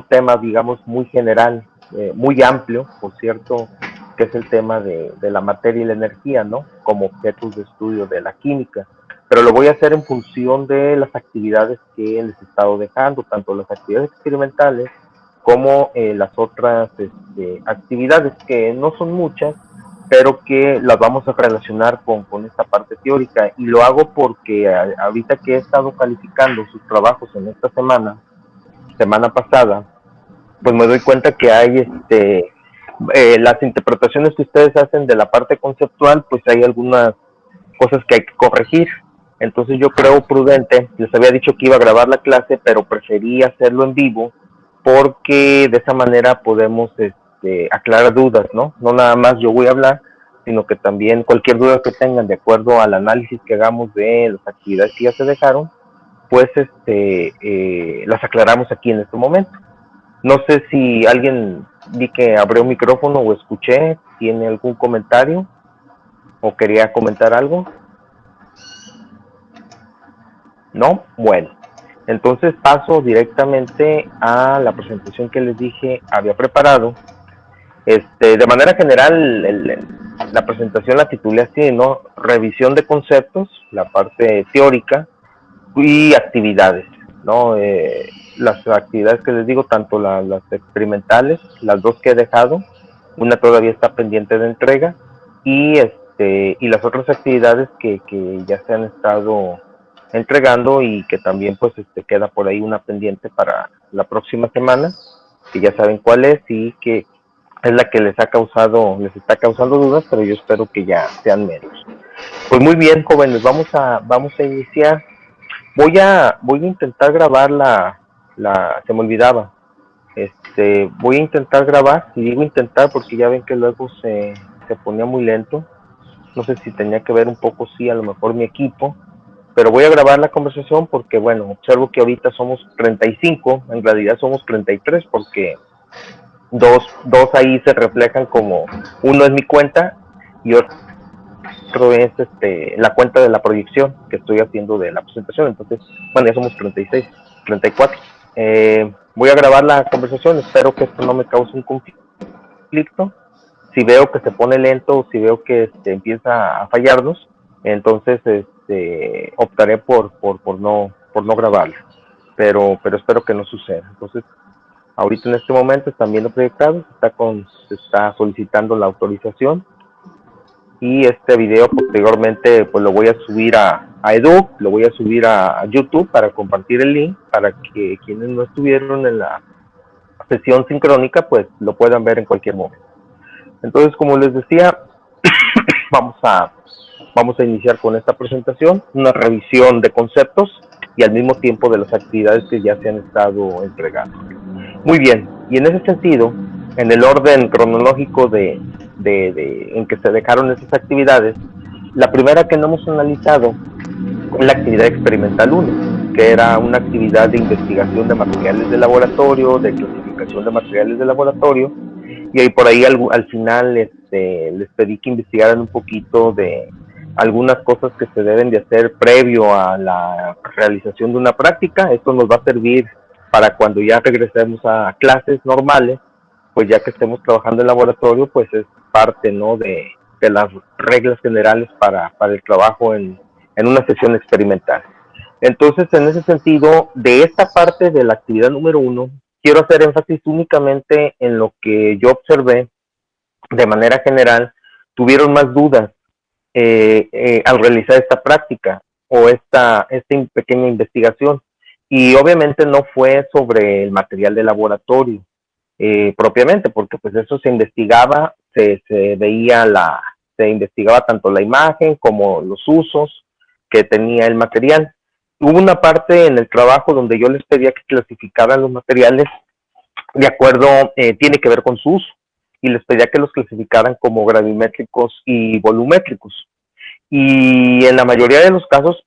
tema, digamos, muy general, muy amplio, por cierto, que es el tema de la materia y la energía, ¿no? Como objetos de estudio de la química. Pero lo voy a hacer en función de las actividades que les he estado dejando, tanto las actividades experimentales como las otras actividades, que no son muchas, pero que las vamos a relacionar con esta parte teórica. Y lo hago porque ahorita que he estado calificando sus trabajos en esta semana pasada, pues me doy cuenta que hay las interpretaciones que ustedes hacen de la parte conceptual, pues hay algunas cosas que hay que corregir. Entonces yo creo prudente, les había dicho que iba a grabar la clase, pero preferí hacerlo en vivo porque de esa manera podemos aclarar dudas, ¿no? No nada más yo voy a hablar, sino que también cualquier duda que tengan de acuerdo al análisis que hagamos de las actividades que ya se dejaron, pues las aclaramos aquí en este momento. No sé si alguien vi que abrió micrófono o escuché, tiene algún comentario o quería comentar algo. ¿No? Bueno, entonces paso directamente a la presentación que les dije había preparado. De manera general, la presentación la titulé así, ¿no? Revisión de conceptos, la parte teórica y actividades, ¿no? Las actividades que les digo, tanto las experimentales, las dos que he dejado, una todavía está pendiente de entrega, y las otras actividades que ya se han estado entregando y que también pues queda por ahí una pendiente para la próxima semana, que ya saben cuál es y que es la que les está causando dudas, pero yo espero que ya sean menos. Pues muy bien, jóvenes, vamos a iniciar. Voy a intentar grabar se me olvidaba. Voy a intentar grabar, y digo intentar porque ya ven que luego se ponía muy lento. No sé si tenía que ver un poco, sí, a lo mejor mi equipo, pero voy a grabar la conversación porque, bueno, observo que ahorita somos 35, en realidad somos 33 porque dos ahí se reflejan como, uno es mi cuenta y otro es la cuenta de la proyección que estoy haciendo de la presentación. Entonces, bueno, ya somos 36, 34. Voy a grabar la conversación, espero que esto no me cause un conflicto. Si veo que se pone lento o si veo que empieza a fallarnos, entonces optaré por no grabarla. Pero espero que no suceda. Entonces, ahorita en este momento están viendo proyectados, se está solicitando la autorización, y este video posteriormente pues lo voy a subir a Edu, lo voy a subir a YouTube para compartir el link para que quienes no estuvieron en la sesión sincrónica pues lo puedan ver en cualquier momento. Entonces, como les decía, vamos a iniciar con esta presentación, una revisión de conceptos y al mismo tiempo de las actividades que ya se han estado entregando. Muy bien, y en ese sentido, en el orden cronológico en que se dejaron esas actividades, la primera que no hemos analizado es la actividad experimental 1, que era una actividad de investigación de materiales de laboratorio, de clasificación de materiales de laboratorio, y ahí por ahí al final les pedí que investigaran un poquito de algunas cosas que se deben de hacer previo a la realización de una práctica. Esto nos va a servir para cuando ya regresemos a clases normales, pues ya que estemos trabajando en laboratorio, pues es parte, ¿no?, de las reglas generales para el trabajo en una sesión experimental. Entonces, en ese sentido, de esta parte de la actividad número 1, quiero hacer énfasis únicamente en lo que yo observé de manera general, tuvieron más dudas al realizar esta práctica o esta pequeña investigación. Y obviamente no fue sobre el material de laboratorio propiamente, porque pues eso se investigaba, se investigaba tanto la imagen como los usos que tenía el material. Hubo una parte en el trabajo donde yo les pedía que clasificaran los materiales de acuerdo, tiene que ver con su uso, y les pedía que los clasificaran como gravimétricos y volumétricos. Y en la mayoría de los casos,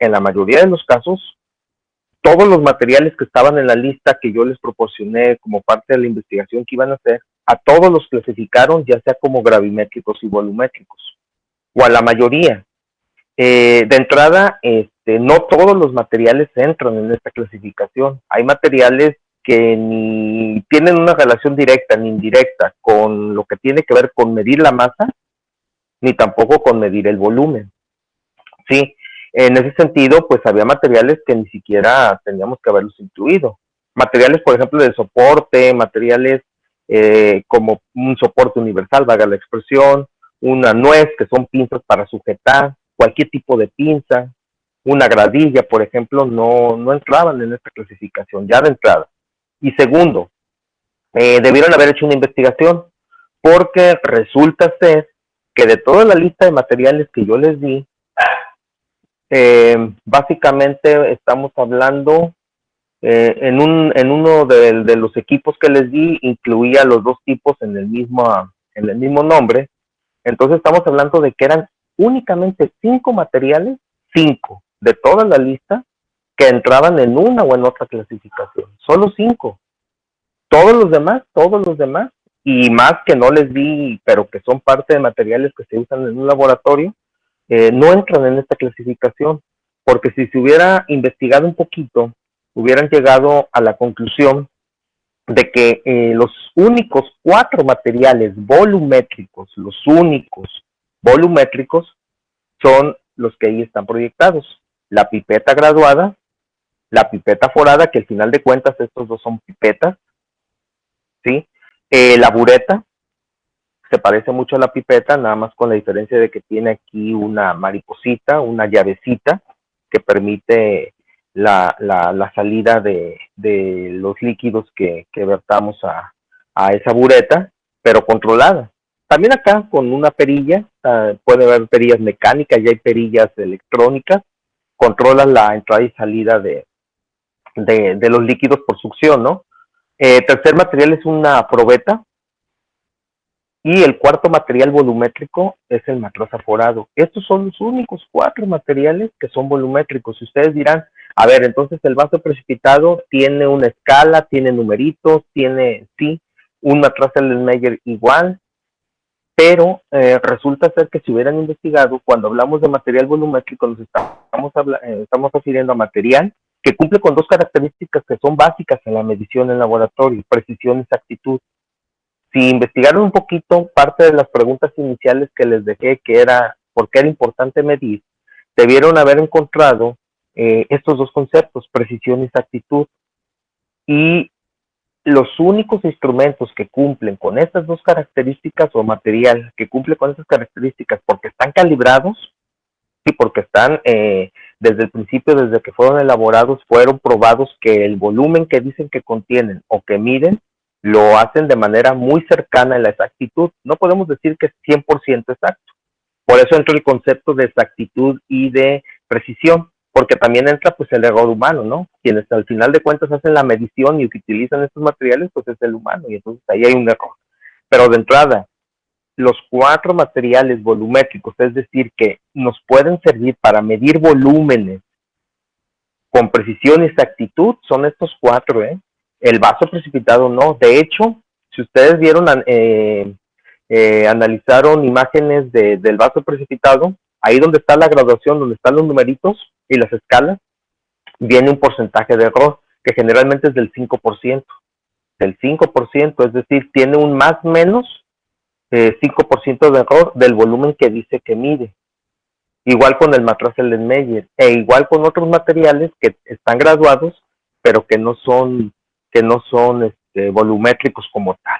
todos los materiales que estaban en la lista que yo les proporcioné como parte de la investigación que iban a hacer, a todos los clasificaron ya sea como gravimétricos y volumétricos, o a la mayoría. De entrada, no todos los materiales entran en esta clasificación. Hay materiales que ni tienen una relación directa ni indirecta con lo que tiene que ver con medir la masa, ni tampoco con medir el volumen. Sí, en ese sentido, pues había materiales que ni siquiera teníamos que haberlos incluido. Materiales, por ejemplo, de soporte, materiales como un soporte universal, valga la expresión, una nuez, que son pinzas para sujetar, cualquier tipo de pinza, una gradilla, por ejemplo, no entraban en esta clasificación, ya de entrada. Y segundo, debieron haber hecho una investigación, porque resulta ser que de toda la lista de materiales que yo les di, básicamente estamos hablando en uno de los equipos que les di, incluía los dos tipos en el mismo nombre. Entonces estamos hablando de que eran únicamente 5 materiales, 5 de toda la lista, que entraban en una o en otra clasificación. Solo 5. Todos los demás, y más que no les di, pero que son parte de materiales que se usan en un laboratorio, no entran en esta clasificación, porque si se hubiera investigado un poquito, hubieran llegado a la conclusión de que los únicos 4 materiales volumétricos, los únicos volumétricos, son los que ahí están proyectados. La pipeta graduada, la pipeta forada, que al final de cuentas estos dos son pipetas, ¿sí? La bureta, se parece mucho a la pipeta, nada más con la diferencia de que tiene aquí una mariposita, una llavecita, que permite la salida de los líquidos que vertamos a esa bureta, pero controlada. También acá con una perilla, puede haber perillas mecánicas, ya hay perillas electrónicas, controlan la entrada y salida de los líquidos por succión, ¿no? Tercer material es una probeta, y el cuarto material volumétrico es el matraz aforado. Estos son los únicos 4 materiales que son volumétricos. Y ustedes dirán, a ver, entonces el vaso precipitado tiene una escala, tiene numeritos, tiene, sí, un matraz Erlenmeyer igual, pero resulta ser que si hubieran investigado, cuando hablamos de material volumétrico, estamos refiriendo a material que cumple con 2 características que son básicas en la medición en laboratorio: precisión y exactitud. Si investigaron un poquito, parte de las preguntas iniciales que les dejé, que era por qué era importante medir, debieron haber encontrado estos 2 conceptos, precisión y exactitud. Y los únicos instrumentos que cumplen con estas 2 características, o material que cumple con estas características porque están calibrados y porque están desde el principio, desde que fueron elaborados, fueron probados que el volumen que dicen que contienen o que miden, lo hacen de manera muy cercana a la exactitud. No podemos decir que es 100% exacto. Por eso entra el concepto de exactitud y de precisión, porque también entra pues el error humano, ¿no? Quienes al final de cuentas hacen la medición y que utilizan estos materiales, pues es el humano, y entonces ahí hay un error. Pero de entrada, los 4 materiales volumétricos, es decir, que nos pueden servir para medir volúmenes con precisión y exactitud, son estos 4, ¿eh? El vaso precipitado no. De hecho, si ustedes vieron, analizaron imágenes del vaso precipitado, ahí donde está la graduación, donde están los numeritos y las escalas, viene un porcentaje de error, que generalmente es del 5%. Del 5%, es decir, tiene un más o menos 5% de error del volumen que dice que mide. Igual con el matraz Erlenmeyer, e igual con otros materiales que están graduados, pero que no son volumétricos como tal.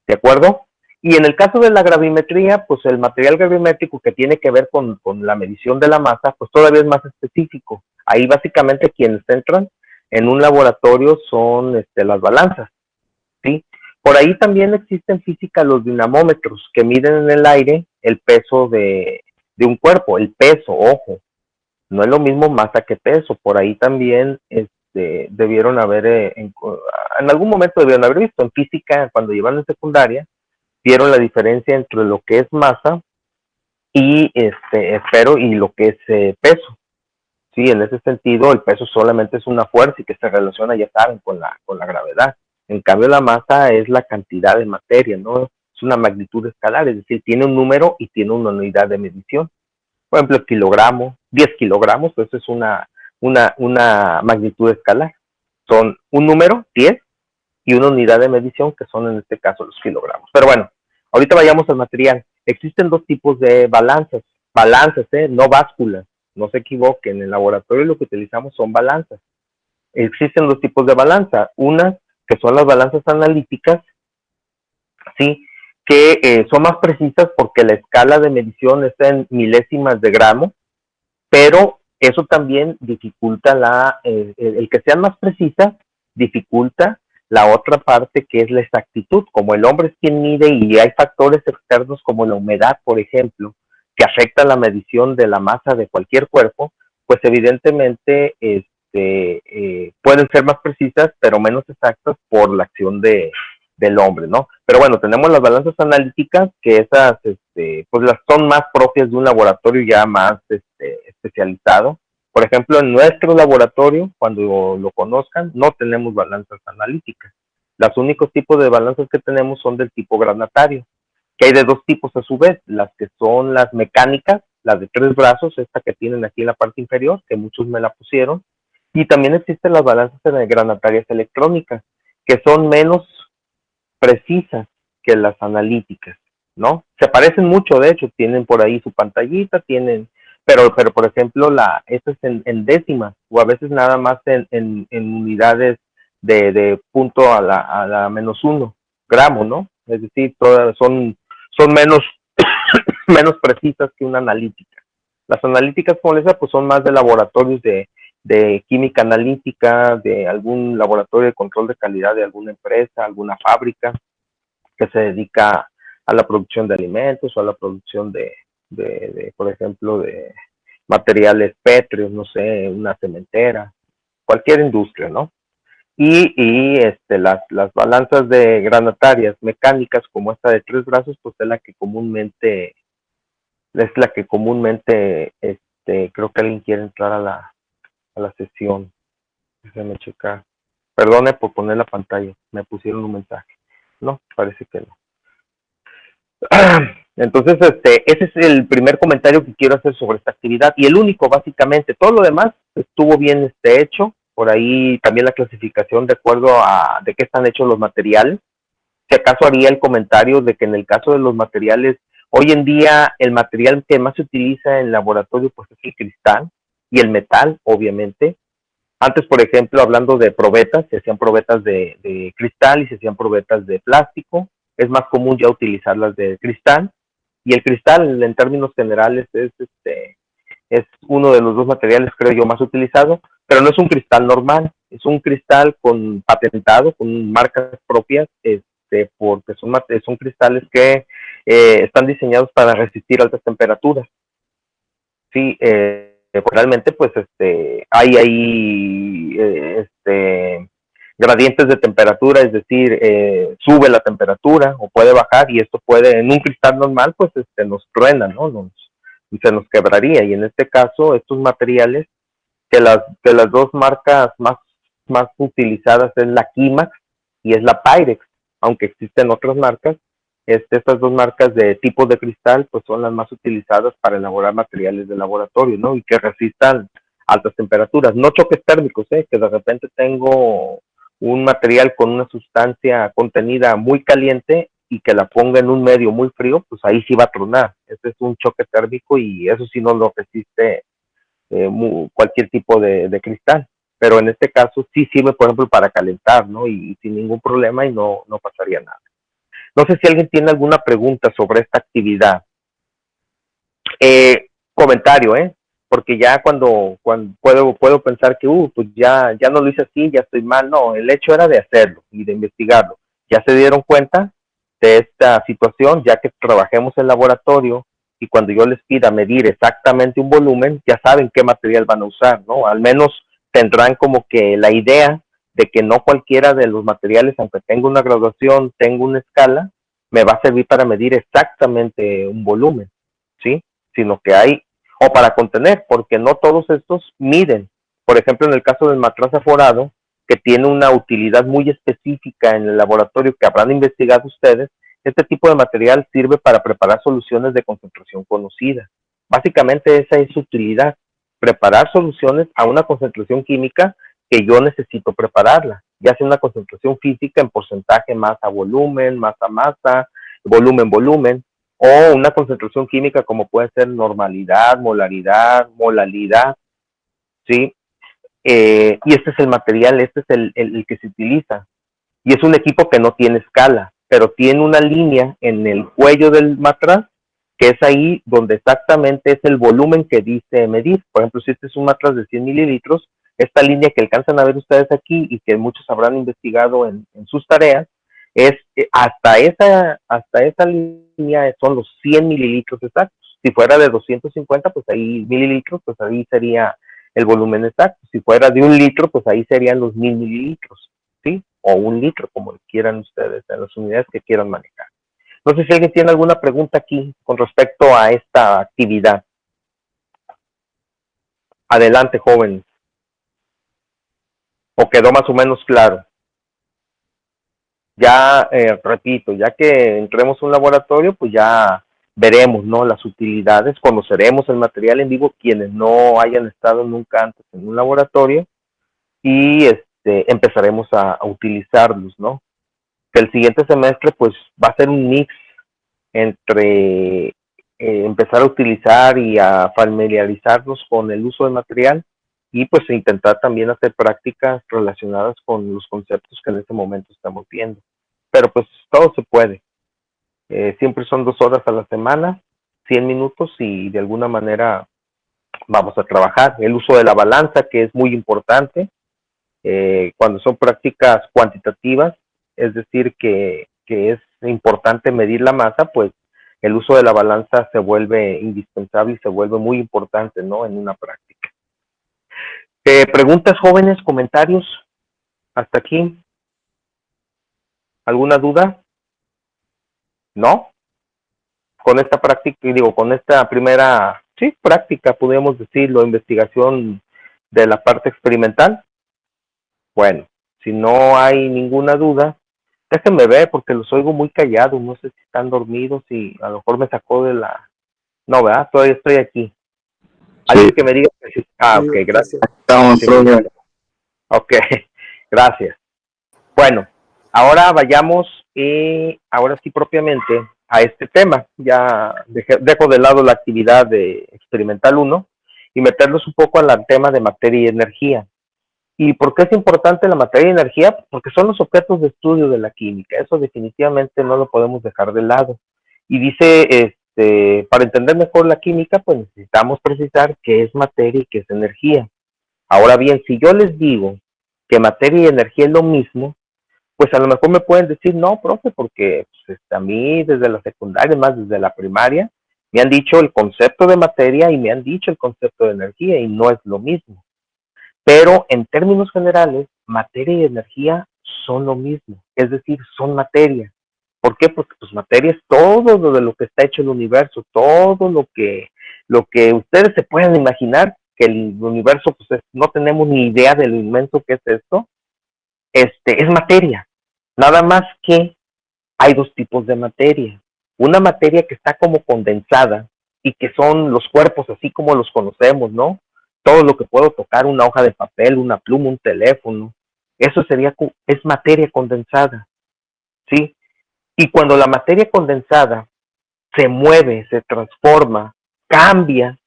¿De acuerdo? Y en el caso de la gravimetría, pues el material gravimétrico que tiene que ver con la medición de la masa, pues todavía es más específico. Ahí básicamente quienes entran en un laboratorio son las balanzas, ¿sí? Por ahí también existen en física los dinamómetros, que miden en el aire el peso de un cuerpo, el peso, ojo, no es lo mismo masa que peso. Por ahí también debieron haber, en algún momento debieron haber visto en física, cuando llevan en secundaria, vieron la diferencia entre lo que es masa y espero, y lo que es peso. Sí, en ese sentido el peso solamente es una fuerza y que se relaciona, ya saben, con la gravedad. En cambio la masa es la cantidad de materia, ¿no? Es una magnitud escalar, es decir, tiene un número y tiene una unidad de medición. Por ejemplo, el kilogramo, 10 kilogramos, pues es una magnitud escalar. Son un número, 10, y una unidad de medición, que son en este caso los kilogramos. Pero bueno, ahorita vayamos al material. Existen dos tipos de balanzas, no básculas, no se equivoquen, en el laboratorio lo que utilizamos son balanzas. Existen dos tipos de balanza, unas que son las balanzas analíticas, ¿sí? Que son más precisas porque la escala de medición está en milésimas de gramo, pero eso también dificulta el que sean más precisas, dificulta la otra parte que es la exactitud. Como el hombre es quien mide y hay factores externos como la humedad, por ejemplo, que afectan la medición de la masa de cualquier cuerpo, pues evidentemente pueden ser más precisas, pero menos exactas por la acción del hombre, ¿no? Pero bueno, tenemos las balanzas analíticas, que esas, pues las son más propias de un laboratorio ya más especializado. Por ejemplo, en nuestro laboratorio, cuando lo conozcan, no tenemos balanzas analíticas. Los únicos tipos de balanzas que tenemos son del tipo granatario, que hay de dos tipos a su vez, las que son las mecánicas, las de 3 brazos, esta que tienen aquí en la parte inferior, que muchos me la pusieron, y también existen las balanzas granatarias electrónicas, que son menos precisas que las analíticas, ¿no? Se parecen mucho, de hecho, tienen por ahí su pantallita, pero por ejemplo, esta es en décimas, o a veces nada más en unidades de punto a la -1 gramo, ¿no? Es decir, todas son menos, menos precisas que una analítica. Las analíticas como esas, pues son más de laboratorios de química analítica, de algún laboratorio de control de calidad de alguna empresa, alguna fábrica que se dedica a la producción de alimentos o a la producción por ejemplo, de materiales pétreos, no sé, una cementera, cualquier industria, ¿no? Las balanzas de granatarias mecánicas como esta de 3 brazos, pues es la que comúnmente, creo que alguien quiere entrar a la sesión. Déjame checar. Perdone por poner la pantalla, me pusieron un mensaje. No, parece que no. Entonces, ese es el primer comentario que quiero hacer sobre esta actividad y el único, básicamente. Todo lo demás estuvo bien hecho. Por ahí también la clasificación de acuerdo a de qué están hechos los materiales. Si acaso haría el comentario de que en el caso de los materiales, hoy en día el material que más se utiliza en el laboratorio pues es el cristal y el metal, obviamente. Antes, por ejemplo, hablando de probetas, se hacían probetas de cristal y se hacían probetas de plástico. Es más común ya utilizarlas de cristal. Y el cristal, en términos generales, es uno de los dos materiales, creo yo, más utilizado, pero no es un cristal normal, es un cristal patentado, con marcas propias, porque son cristales que están diseñados para resistir altas temperaturas. Sí, realmente pues hay ahí gradientes de temperatura, es decir, sube la temperatura o puede bajar y esto puede, en un cristal normal, pues nos truena, ¿no? Se nos quebraría y en este caso estos materiales, que las dos marcas más utilizadas es la Kimax y es la Pyrex, aunque existen otras marcas, estas dos marcas de tipos de cristal pues son las más utilizadas para elaborar materiales de laboratorio, ¿no? Y que resistan altas temperaturas, no choques térmicos, que de repente tengo un material con una sustancia contenida muy caliente y que la ponga en un medio muy frío, pues ahí sí va a tronar. Este es un choque térmico y eso sí no lo resiste cualquier tipo de cristal. Pero en este caso sí sirve, por ejemplo, para calentar, ¿no? Y sin ningún problema y no pasaría nada. No sé si alguien tiene alguna pregunta sobre esta actividad. Comentario, porque ya cuando puedo pensar que, pues ya no lo hice así, ya estoy mal. No, el hecho era de hacerlo y de investigarlo. Ya se dieron cuenta de esta situación, ya que trabajemos en laboratorio y cuando yo les pida medir exactamente un volumen, ya saben qué material van a usar, ¿no? Al menos tendrán como que la idea de que no cualquiera de los materiales, aunque tenga una graduación, tenga una escala, me va a servir para medir exactamente un volumen, ¿sí? Sino que hay, o para contener, porque no todos estos miden. Por ejemplo, en el caso del matraz aforado, que tiene una utilidad muy específica en el laboratorio que habrán investigado ustedes, este tipo de material sirve para preparar soluciones de concentración conocida. Básicamente esa es su utilidad, preparar soluciones a una concentración química que yo necesito prepararla. ya sea una concentración física en porcentaje masa-volumen, masa-masa, volumen-volumen, o una concentración química como puede ser normalidad, molaridad, molalidad, ¿sí? Y este es el material, este es el que se utiliza. Y es un equipo que no tiene escala, pero tiene una línea en el cuello del matraz, que es ahí donde exactamente es el volumen que dice medir. Por ejemplo, si este es un matraz de 100 mililitros, esta línea que alcanzan a ver ustedes aquí y que muchos habrán investigado en sus tareas, es hasta esa línea son los 100 mililitros exactos. Si fuera de 250, pues ahí mililitros, pues ahí sería el volumen exacto. Si fuera de 1 litro, pues ahí serían los 1000 mililitros, ¿sí? O 1 litro, como quieran ustedes, en las unidades que quieran manejar. No sé si alguien tiene alguna pregunta aquí con respecto a esta actividad. Adelante, jóvenes. ¿O quedó más o menos claro? Ya, repito, ya que entremos a un laboratorio, pues ya veremos, ¿no? Las utilidades, conoceremos el material en vivo, quienes no hayan estado nunca antes en un laboratorio, y empezaremos a utilizarlos, ¿no? Que el siguiente semestre, pues, va a ser un mix entre empezar a utilizar y a familiarizarnos con el uso del material y pues intentar también hacer prácticas relacionadas con los conceptos que en este momento estamos viendo. Pero pues todo se puede. Siempre son 2 horas a la semana, 100 minutos y de alguna manera vamos a trabajar. El uso de la balanza, que es muy importante, cuando son prácticas cuantitativas, es decir, que es importante medir la masa, pues el uso de la balanza se vuelve indispensable y se vuelve muy importante, ¿no? En una práctica. Preguntas, jóvenes, comentarios, hasta aquí. ¿Alguna duda? ¿No? Con esta práctica, digo, con esta primera, sí, práctica, podríamos decirlo, investigación de la parte experimental. Bueno, si no hay ninguna duda, déjenme ver porque los oigo muy callados, no sé si están dormidos y a lo mejor me sacó de la... No, ¿verdad? Todavía estoy aquí. Alguien Sí. que me diga que sí. Ah, Sí, ok, doctor, sí. gracias. Estamos, Sí, profe. ok, gracias. Bueno, ahora vayamos, ahora sí propiamente, a este tema. Ya dejo de lado la actividad de experimental 1 y meternos un poco al tema de materia y energía. ¿Y por qué es importante la materia y energía? Porque son los objetos de estudio de la química. Eso definitivamente no lo podemos dejar de lado. Y dice, para entender mejor la química, pues necesitamos precisar qué es materia y qué es energía. Ahora bien, si yo les digo que materia y energía es lo mismo, pues a lo mejor me pueden decir, no, profe, porque pues, a mí desde la secundaria, más desde la primaria, me han dicho el concepto de materia y me han dicho el concepto de energía y no es lo mismo. Pero en términos generales, materia y energía son lo mismo, es decir, son materia. ¿Por qué? Porque pues materia es todo lo de lo que está hecho el universo, todo lo que ustedes se pueden imaginar que el universo, pues no tenemos ni idea de lo inmenso que es esto, es materia. Nada más que hay dos tipos de materia. Una materia que está como condensada y que son los cuerpos así como los conocemos, ¿no? Todo lo que puedo tocar, una hoja de papel, una pluma, un teléfono, eso es materia condensada, ¿sí? Y cuando la materia condensada se mueve, se transforma, cambia,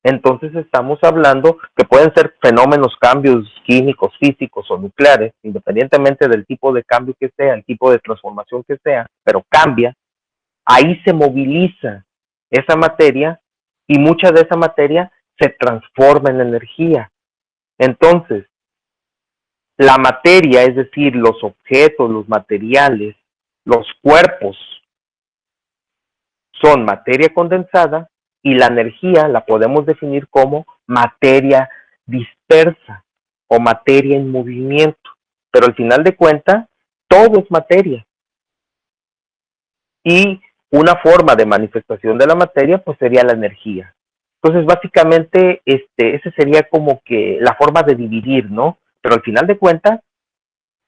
entonces estamos hablando que pueden ser fenómenos, cambios químicos, físicos o nucleares, independientemente del tipo de cambio que sea, el tipo de transformación que sea, pero cambia, ahí se moviliza esa materia y mucha de esa materia se transforma en energía. Entonces, la materia, es decir, los objetos, los materiales, los cuerpos, son materia condensada y la energía la podemos definir como materia dispersa o materia en movimiento. Pero al final de cuentas, todo es materia. Y una forma de manifestación de la materia pues sería la energía. Entonces, básicamente, ese sería como que la forma de dividir, ¿no? Pero al final de cuentas,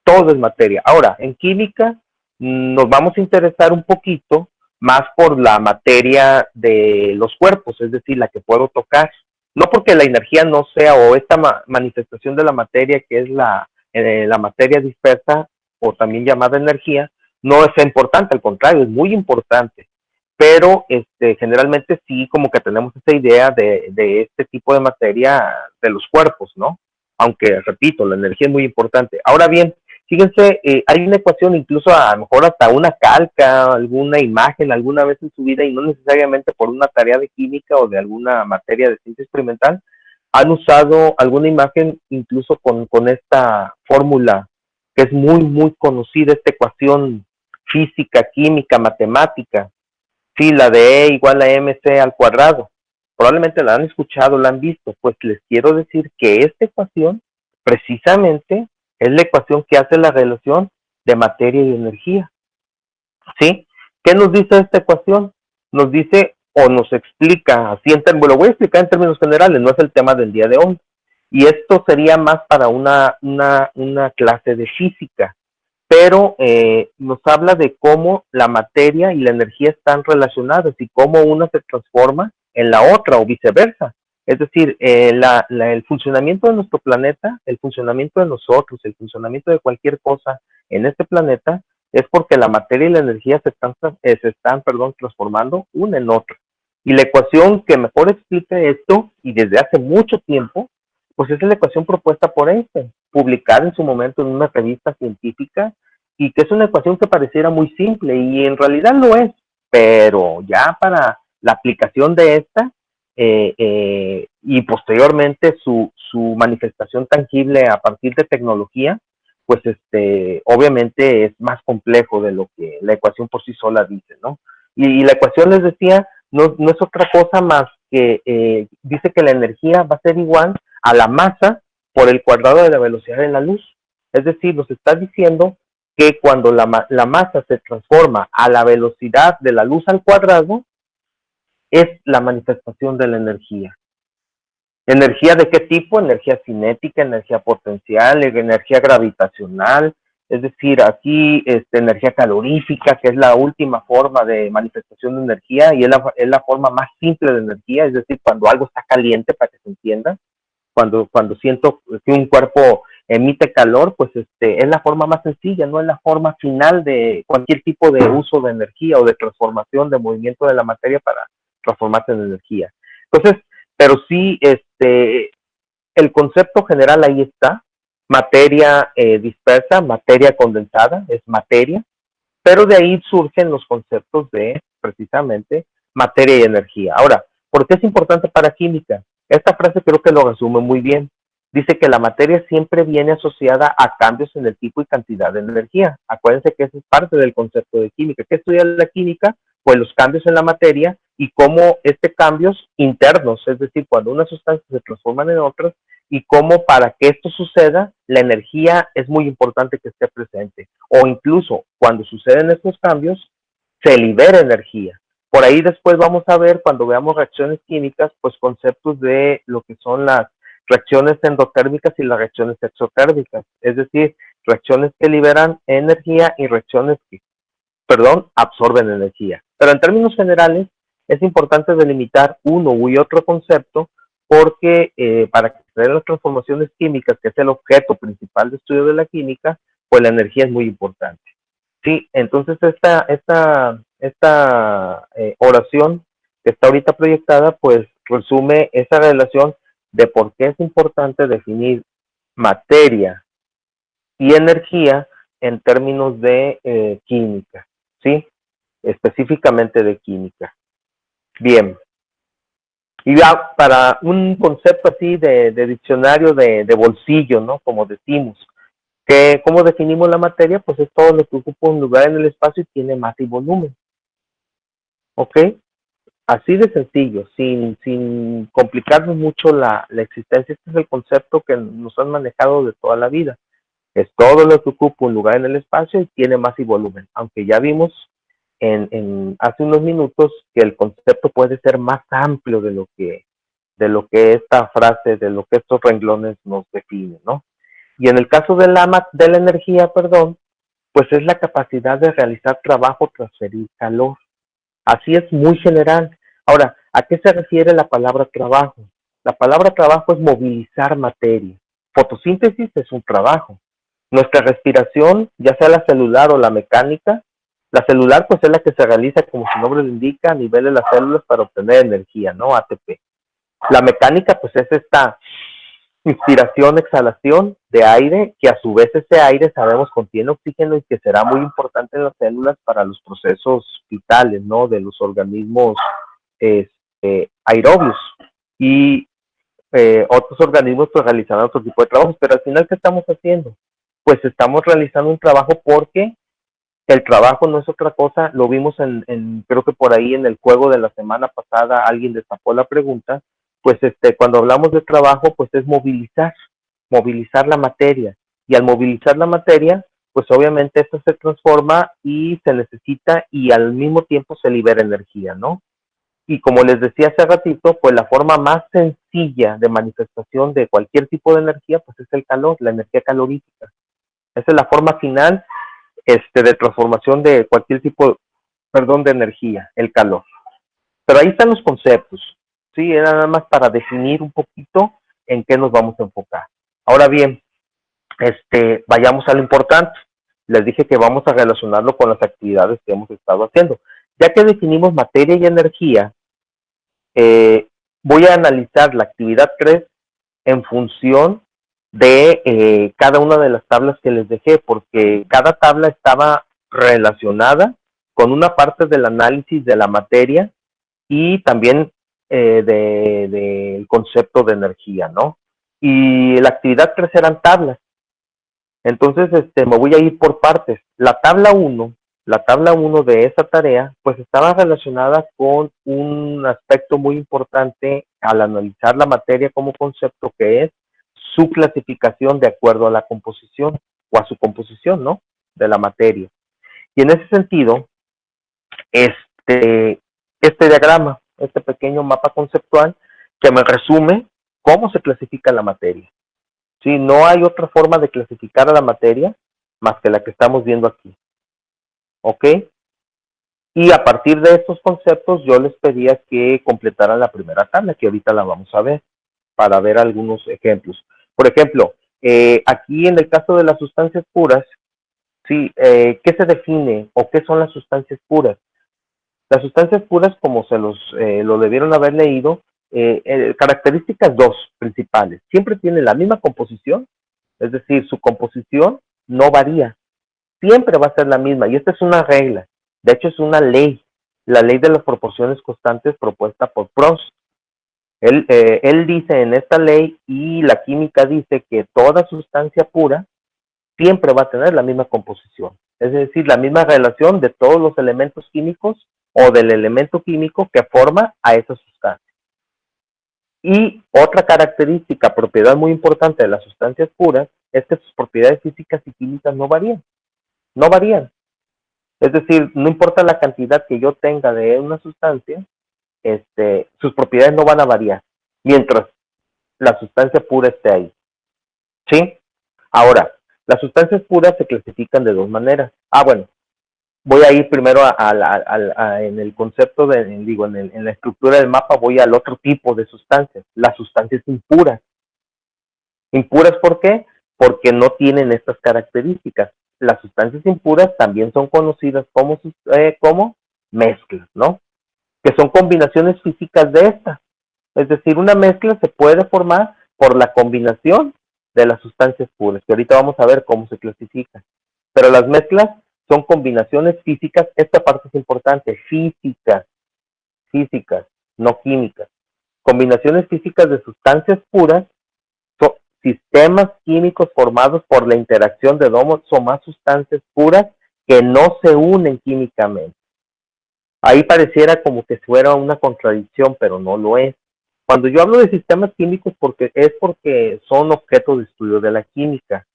todo es materia. Ahora, en química nos vamos a interesar un poquito más por la materia de los cuerpos, es decir, la que puedo tocar. No porque la energía no sea, o esta manifestación de la materia que es la materia dispersa o también llamada energía no es importante, al contrario, es muy importante. Pero generalmente sí como que tenemos esa idea de este tipo de materia de los cuerpos, ¿no? Aunque, repito, la energía es muy importante. Ahora bien, fíjense, hay una ecuación, incluso a lo mejor hasta una calca, alguna imagen alguna vez en su vida, y no necesariamente por una tarea de química o de alguna materia de ciencia experimental, han usado alguna imagen incluso con esta fórmula que es muy, muy conocida, esta ecuación física, química, matemática, sí, la de E igual a mc al cuadrado. Probablemente la han escuchado, la han visto. Pues les quiero decir que esta ecuación precisamente es la ecuación que hace la relación de materia y energía. ¿Sí? ¿Qué nos dice esta ecuación? Nos dice o nos explica, así lo voy a explicar en términos generales, no es el tema del día de hoy. Y esto sería más para una clase de física, pero nos habla de cómo la materia y la energía están relacionadas y cómo una se transforma en la otra o viceversa. Es decir, el funcionamiento de nuestro planeta, el funcionamiento de nosotros, el funcionamiento de cualquier cosa en este planeta es porque la materia y la energía se están transformando una en otra. Y la ecuación que mejor explica esto, y desde hace mucho tiempo, pues es la ecuación propuesta por Einstein, publicada en su momento en una revista científica, y que es una ecuación que pareciera muy simple, y en realidad lo es, pero ya para la aplicación de esta, y posteriormente su manifestación tangible a partir de tecnología, pues obviamente es más complejo de lo que la ecuación por sí sola dice, ¿no? Y la ecuación, les decía, no es otra cosa más que dice que la energía va a ser igual a la masa por el cuadrado de la velocidad de la luz. Es decir, nos está diciendo que cuando la masa se transforma a la velocidad de la luz al cuadrado, es la manifestación de la energía. ¿Energía de qué tipo? Energía cinética, energía potencial, energía gravitacional, es decir, aquí energía calorífica, que es la última forma de manifestación de energía y es la forma más simple de energía, es decir, cuando algo está caliente, para que se entienda, cuando siento que un cuerpo emite calor, pues es la forma más sencilla, no es la forma final de cualquier tipo de uso de energía o de transformación de movimiento de la materia para transformarse en energía. Entonces, pero sí, el concepto general ahí está, materia dispersa, materia condensada, es materia, pero de ahí surgen los conceptos de, precisamente, materia y energía. Ahora, ¿por qué es importante para química? Esta frase creo que lo resume muy bien. Dice que la materia siempre viene asociada a cambios en el tipo y cantidad de energía. Acuérdense que eso es parte del concepto de química. ¿Qué estudia la química? Pues los cambios en la materia y cómo cambios internos, es decir, cuando unas sustancias se transforman en otras, y cómo para que esto suceda, la energía es muy importante que esté presente. O incluso cuando suceden estos cambios, se libera energía. Por ahí después vamos a ver, cuando veamos reacciones químicas, pues conceptos de lo que son las reacciones endotérmicas y las reacciones exotérmicas. Es decir, reacciones que liberan energía y reacciones que, absorben energía. Pero en términos generales, es importante delimitar uno u otro concepto porque para que se den las transformaciones químicas, que es el objeto principal de estudio de la química, pues la energía es muy importante. Sí, entonces esta oración que está ahorita proyectada, pues resume esa relación de por qué es importante definir materia y energía en términos de química, ¿sí? Específicamente de química. Bien. Y ya para un concepto así de diccionario de bolsillo, ¿no? Como decimos, ¿cómo definimos la materia? Pues es todo lo que ocupa un lugar en el espacio y tiene masa y volumen. ¿Ok? Así de sencillo, sin complicarnos mucho la existencia. Este es el concepto que nos han manejado de toda la vida. Es todo lo que ocupa un lugar en el espacio y tiene masa y volumen. Aunque ya vimos hace unos minutos que el concepto puede ser más amplio de lo que esta frase, de lo que estos renglones nos definen, ¿no? Y en el caso de la energía, pues es la capacidad de realizar trabajo, transferir calor. Así es muy general. Ahora, ¿a qué se refiere la palabra trabajo? La palabra trabajo es movilizar materia. Fotosíntesis es un trabajo. Nuestra respiración, ya sea la celular o la mecánica, la celular pues es la que se realiza, como su nombre lo indica, a nivel de las células para obtener energía, ¿no? ATP. La mecánica pues es esta inspiración, exhalación de aire, que a su vez ese aire sabemos contiene oxígeno y que será muy importante en las células para los procesos vitales, ¿no? De los organismos aerobios. Y otros organismos pues realizarán otro tipo de trabajos, pero al final, ¿qué estamos haciendo? Pues estamos realizando un trabajo porque el trabajo no es otra cosa, lo vimos creo que por ahí en el juego de la semana pasada alguien destapó la pregunta, pues cuando hablamos de trabajo, pues es movilizar la materia, y al movilizar la materia, pues obviamente esto se transforma y se necesita y al mismo tiempo se libera energía, ¿no? Y como les decía hace ratito, pues la forma más sencilla de manifestación de cualquier tipo de energía, pues es el calor, la energía calorífica. Esa es la forma final de transformación de cualquier tipo, perdón, de energía, el calor. Pero ahí están los conceptos, ¿sí? Era nada más para definir un poquito en qué nos vamos a enfocar. Ahora bien, vayamos a lo importante. Les dije que vamos a relacionarlo con las actividades que hemos estado haciendo. Ya que definimos materia y energía, voy a analizar la actividad 3 en función de cada una de las tablas que les dejé, porque cada tabla estaba relacionada con una parte del análisis de la materia y también del concepto de energía, ¿no? Y la actividad 3 eran tablas. Entonces, me voy a ir por partes. La tabla uno de esa tarea, pues estaba relacionada con un aspecto muy importante al analizar la materia como concepto, que es su clasificación de acuerdo a la composición o a su composición, ¿no? De la materia. Y en ese sentido, este diagrama, este pequeño mapa conceptual, que me resume cómo se clasifica la materia. Sí, no hay otra forma de clasificar a la materia más que la que estamos viendo aquí. ¿Ok? Y a partir de estos conceptos yo les pedía que completaran la primera tabla, que ahorita la vamos a ver, para ver algunos ejemplos. Por ejemplo, aquí en el caso de las sustancias puras, sí, ¿qué se define o qué son las sustancias puras? Las sustancias puras, como lo debieron haber leído, características dos principales. Siempre tienen la misma composición, es decir, su composición no varía, siempre va a ser la misma, y esta es una regla, de hecho es una ley, la ley de las proporciones constantes propuesta por Proust. Él dice en esta ley, y la química dice, que toda sustancia pura siempre va a tener la misma composición, es decir, la misma relación de todos los elementos químicos o del elemento químico que forma a esa sustancia. Y otra característica, propiedad muy importante de las sustancias puras, es que sus propiedades físicas y químicas no varían, no varían. Es decir, no importa la cantidad que yo tenga de una sustancia, sus propiedades no van a variar, mientras la sustancia pura esté ahí. ¿Sí? Ahora, las sustancias puras se clasifican de dos maneras. Bueno, voy a ir primero en el concepto en la estructura del mapa, voy al otro tipo de sustancias, las sustancias impuras. ¿Impuras por qué? Porque no tienen estas características. Las sustancias impuras también son conocidas como mezclas, ¿no? Que son combinaciones físicas de estas. Es decir, una mezcla se puede formar por la combinación de las sustancias puras, que ahorita vamos a ver cómo se clasifican. Pero las mezclas son combinaciones físicas, esta parte es importante, físicas, no químicas. Combinaciones físicas de sustancias puras son sistemas químicos formados por la interacción de dos o más sustancias puras que no se unen químicamente. Ahí pareciera como que fuera una contradicción, pero no lo es. Cuando yo hablo de sistemas químicos es porque son objeto de estudio de la química,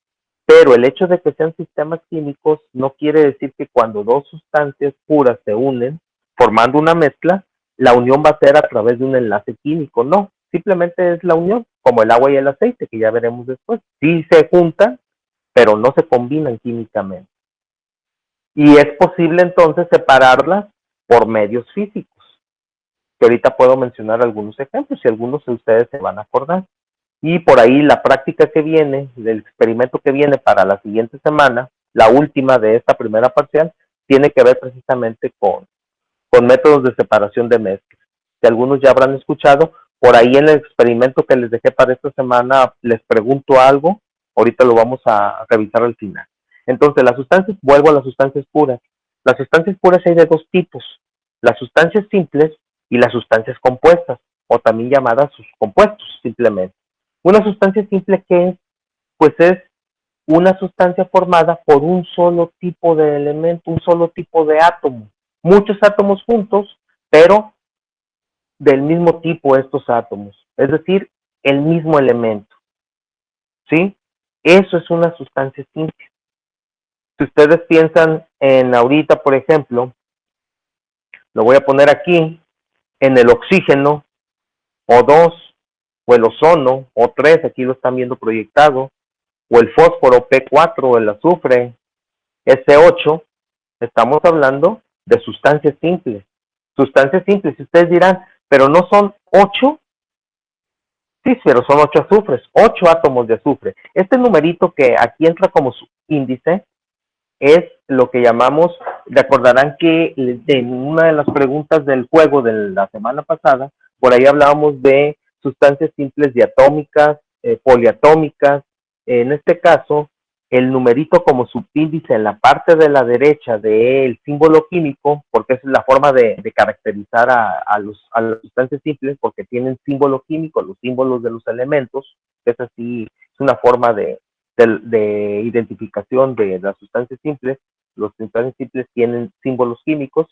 pero el hecho de que sean sistemas químicos no quiere decir que cuando dos sustancias puras se unen formando una mezcla, la unión va a ser a través de un enlace químico, no, simplemente es la unión, como el agua y el aceite, que ya veremos después. Sí se juntan, pero no se combinan químicamente. Y es posible entonces separarlas por medios físicos, que ahorita puedo mencionar algunos ejemplos y algunos de ustedes se van a acordar. Y por ahí la práctica que viene, el experimento que viene para la siguiente semana, la última de esta primera parcial, tiene que ver precisamente con métodos de separación de mezclas, que algunos ya habrán escuchado. Por ahí en el experimento que les dejé para esta semana les pregunto algo, ahorita lo vamos a revisar al final. Entonces, las sustancias, vuelvo a las sustancias puras. Las sustancias puras hay de dos tipos, las sustancias simples y las sustancias compuestas, o también llamadas sus compuestos, simplemente. Una sustancia simple, ¿qué es? Pues es una sustancia formada por un solo tipo de elemento, un solo tipo de átomo. Muchos átomos juntos, pero del mismo tipo estos átomos, es decir, el mismo elemento, ¿sí? Eso es una sustancia simple. Si ustedes piensan en ahorita, por ejemplo, lo voy a poner aquí, en el oxígeno, O2, o el ozono, O3, aquí lo están viendo proyectado, o el fósforo, P4, o el azufre, S8, estamos hablando de sustancias simples. Sustancias simples, y ustedes dirán, pero no son 8, sí, pero son 8 azufres, 8 átomos de azufre. Este numerito que aquí entra como su índice es lo que llamamos, recordarán que en una de las preguntas del juego de la semana pasada, por ahí hablábamos de sustancias simples diatómicas, poliatómicas. En este caso, el numerito como subíndice en la parte de la derecha del símbolo químico, porque esa es la forma de caracterizar a las sustancias simples, porque tienen símbolo químico, los símbolos de los elementos, es así, es una forma de identificación de las sustancias simples. Las sustancias simples tienen símbolos químicos.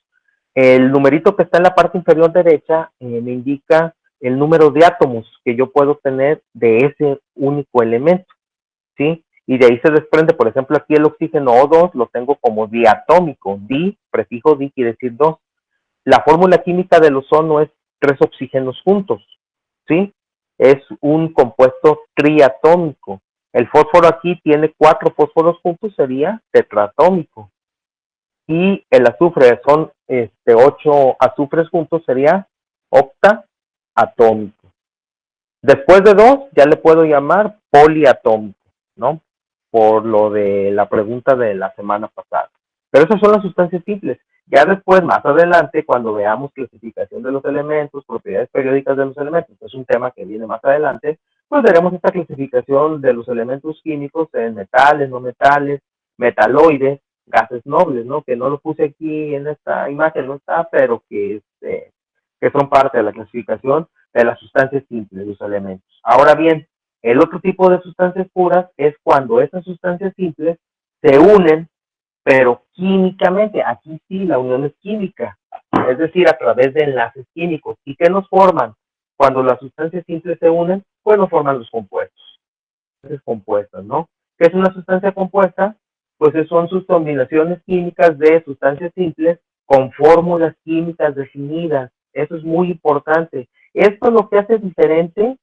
El numerito que está en la parte inferior derecha me indica el número de átomos que yo puedo tener de ese único elemento, ¿sí? Y de ahí se desprende, por ejemplo, aquí el oxígeno O2 lo tengo como diatómico. Di, prefijo di quiere decir 2. La fórmula química del ozono es 3 oxígenos juntos, ¿sí? Es un compuesto triatómico. El fósforo aquí tiene 4 fósforos juntos, sería tetratómico. Y el azufre son 8 azufres juntos, sería octaatómico. Después de 2 ya le puedo llamar poliatómico, ¿no? Por lo de la pregunta de la semana pasada. Pero esas son las sustancias simples. Ya después, más adelante, cuando veamos clasificación de los elementos, propiedades periódicas de los elementos, que es un tema que viene más adelante, pues veremos esta clasificación de los elementos químicos en metales, no metales, metaloides, gases nobles, ¿no? Que no lo puse aquí en esta imagen, no está, pero que son parte de la clasificación de las sustancias simples, los elementos. Ahora bien, el otro tipo de sustancias puras es cuando esas sustancias simples se unen, pero químicamente. Aquí sí, la unión es química, es decir, a través de enlaces químicos. ¿Y qué nos forman? Cuando las sustancias simples se unen, pues nos forman los compuestos. Sustancias compuestas, ¿no? ¿Qué es una sustancia compuesta? Pues son sus combinaciones químicas de sustancias simples con fórmulas químicas definidas. Eso es muy importante. Esto es lo que hace diferente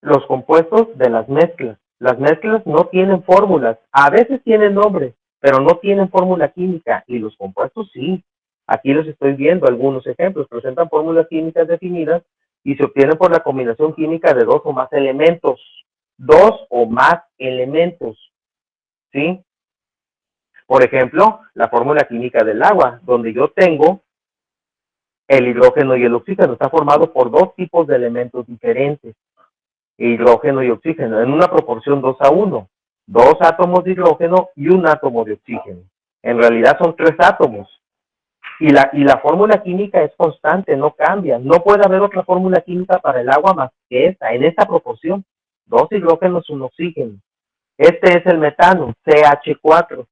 los compuestos de las mezclas. Las mezclas no tienen fórmulas, a veces tienen nombre, pero no tienen fórmula química, y los compuestos sí. Aquí los estoy viendo algunos ejemplos, presentan fórmulas químicas definidas y se obtienen por la combinación química de dos o más elementos. Dos o más elementos, ¿sí? Por ejemplo, la fórmula química del agua, donde yo tengo el hidrógeno y el oxígeno, está formado por dos tipos de elementos diferentes, hidrógeno y oxígeno, en una proporción 2:1. Dos átomos de hidrógeno y un átomo de oxígeno. En realidad son tres átomos. Y la fórmula química es constante, no cambia. No puede haber otra fórmula química para el agua más que esta, en esta proporción. Dos hidrógenos, un oxígeno. Este es el metano, CH4.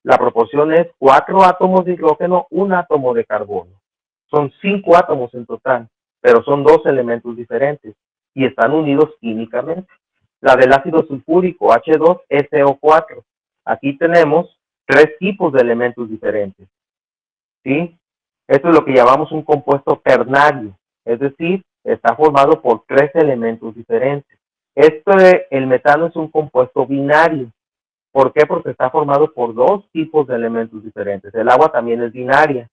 La proporción es 4 átomos de hidrógeno, un átomo de carbono. Son 5 átomos en total, pero son dos elementos diferentes y están unidos químicamente. La del ácido sulfúrico, H2SO4. Aquí tenemos tres tipos de elementos diferentes, ¿sí? Esto es lo que llamamos un compuesto ternario, es decir, está formado por tres elementos diferentes. El metano es un compuesto binario. ¿Por qué? Porque está formado por dos tipos de elementos diferentes. El agua también es binaria.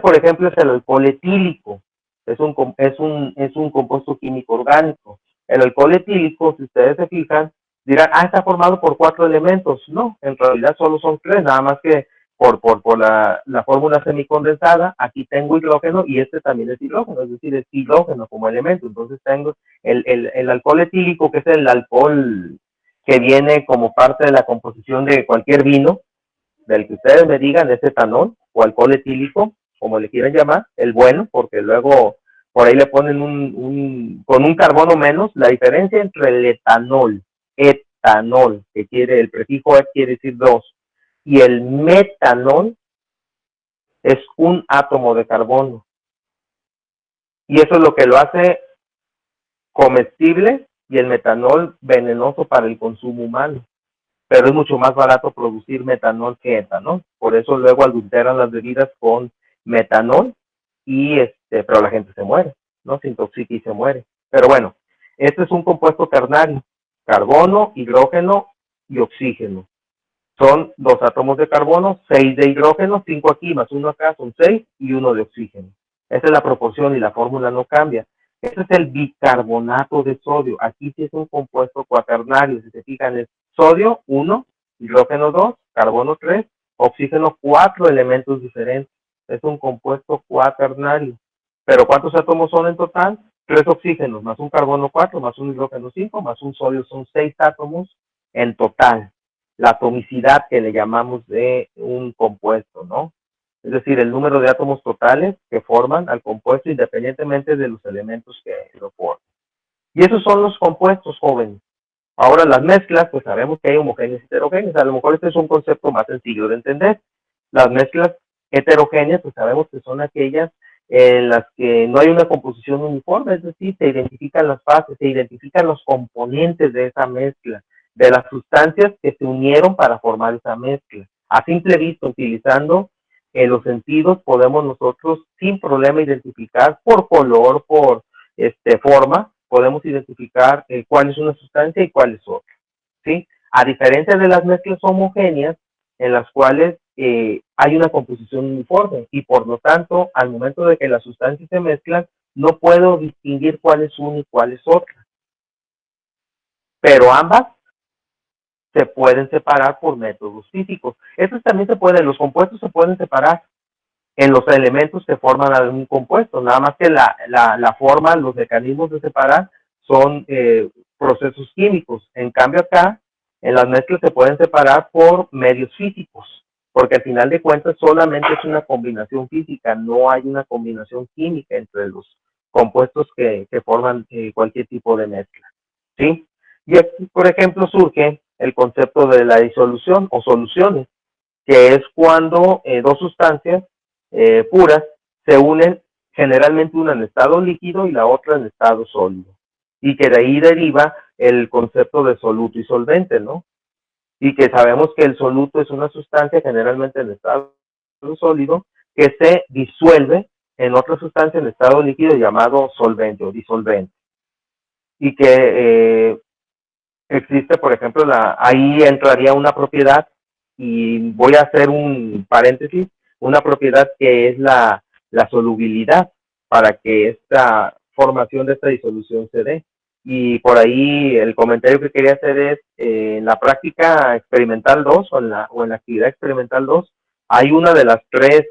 Por ejemplo, es el alcohol etílico. es un compuesto químico orgánico. El alcohol etílico, si ustedes se fijan, dirán, está formado por 4 elementos. No, en realidad solo son 3, nada más que por la fórmula semicondensada, aquí tengo hidrógeno y este también es hidrógeno, es decir, es hidrógeno como elemento. Entonces tengo el alcohol etílico, que es el alcohol que viene como parte de la composición de cualquier vino, del que ustedes me digan, es etanol o alcohol etílico, como le quieran llamar, el bueno, porque luego por ahí le ponen con un carbono menos. La diferencia entre el etanol, que quiere, el prefijo et quiere decir 2, y el metanol es un átomo de carbono. Y eso es lo que lo hace comestible y el metanol venenoso para el consumo humano. Pero es mucho más barato producir metanol que etanol. Por eso luego adulteran las bebidas con metanol pero la gente se muere, ¿no? Se intoxica y se muere. Pero bueno, este es un compuesto ternario: carbono, hidrógeno y oxígeno. Son 2 átomos de carbono, 6 de hidrógeno, 5 aquí más 1 acá, son 6, y 1 de oxígeno. Esa es la proporción y la fórmula no cambia. Este es el bicarbonato de sodio. Aquí sí es un compuesto cuaternario. Si se fijan, es sodio 1, hidrógeno 2, carbono 3, oxígeno 4 elementos diferentes. Es un compuesto cuaternario. Pero ¿cuántos átomos son en total? 3 oxígenos, más un carbono 4, más un hidrógeno 5, más un sodio, son 6 átomos en total. La atomicidad que le llamamos de un compuesto, ¿no? Es decir, el número de átomos totales que forman al compuesto independientemente de los elementos que lo forman. Y esos son los compuestos, jóvenes. Ahora las mezclas, pues sabemos que hay homogéneas y heterogéneas. A lo mejor este es un concepto más sencillo de entender. Las mezclas heterogéneas, pues sabemos que son aquellas en las que no hay una composición uniforme, es decir, se identifican las fases, se identifican los componentes de esa mezcla, de las sustancias que se unieron para formar esa mezcla. A simple vista, utilizando los sentidos, podemos nosotros sin problema identificar por color, por forma, podemos identificar cuál es una sustancia y cuál es otra, ¿sí? A diferencia de las mezclas homogéneas, en las cuales hay una composición uniforme y por lo tanto, al momento de que las sustancias se mezclan, no puedo distinguir cuál es una y cuál es otra. Pero ambas se pueden separar por métodos físicos. Estos también se pueden, los compuestos se pueden separar en los elementos que forman algún compuesto, nada más que la forma, los mecanismos de separar son procesos químicos. En cambio acá, en las mezclas se pueden separar por medios físicos, porque al final de cuentas solamente es una combinación física, no hay una combinación química entre los compuestos que forman cualquier tipo de mezcla, ¿sí? Y aquí, por ejemplo, surge el concepto de la disolución o soluciones, que es cuando dos sustancias puras se unen, generalmente una en estado líquido y la otra en estado sólido, y que de ahí deriva el concepto de soluto y solvente, ¿no? Y que sabemos que el soluto es una sustancia generalmente en estado sólido que se disuelve en otra sustancia en estado líquido llamado solvente o disolvente, y que existe, por ejemplo, ahí entraría una propiedad, y voy a hacer un paréntesis, una propiedad que es la solubilidad, para que esta formación de esta disolución se dé. Y por ahí el comentario que quería hacer es, en la práctica experimental 2 o en la actividad experimental 2, hay una de las 3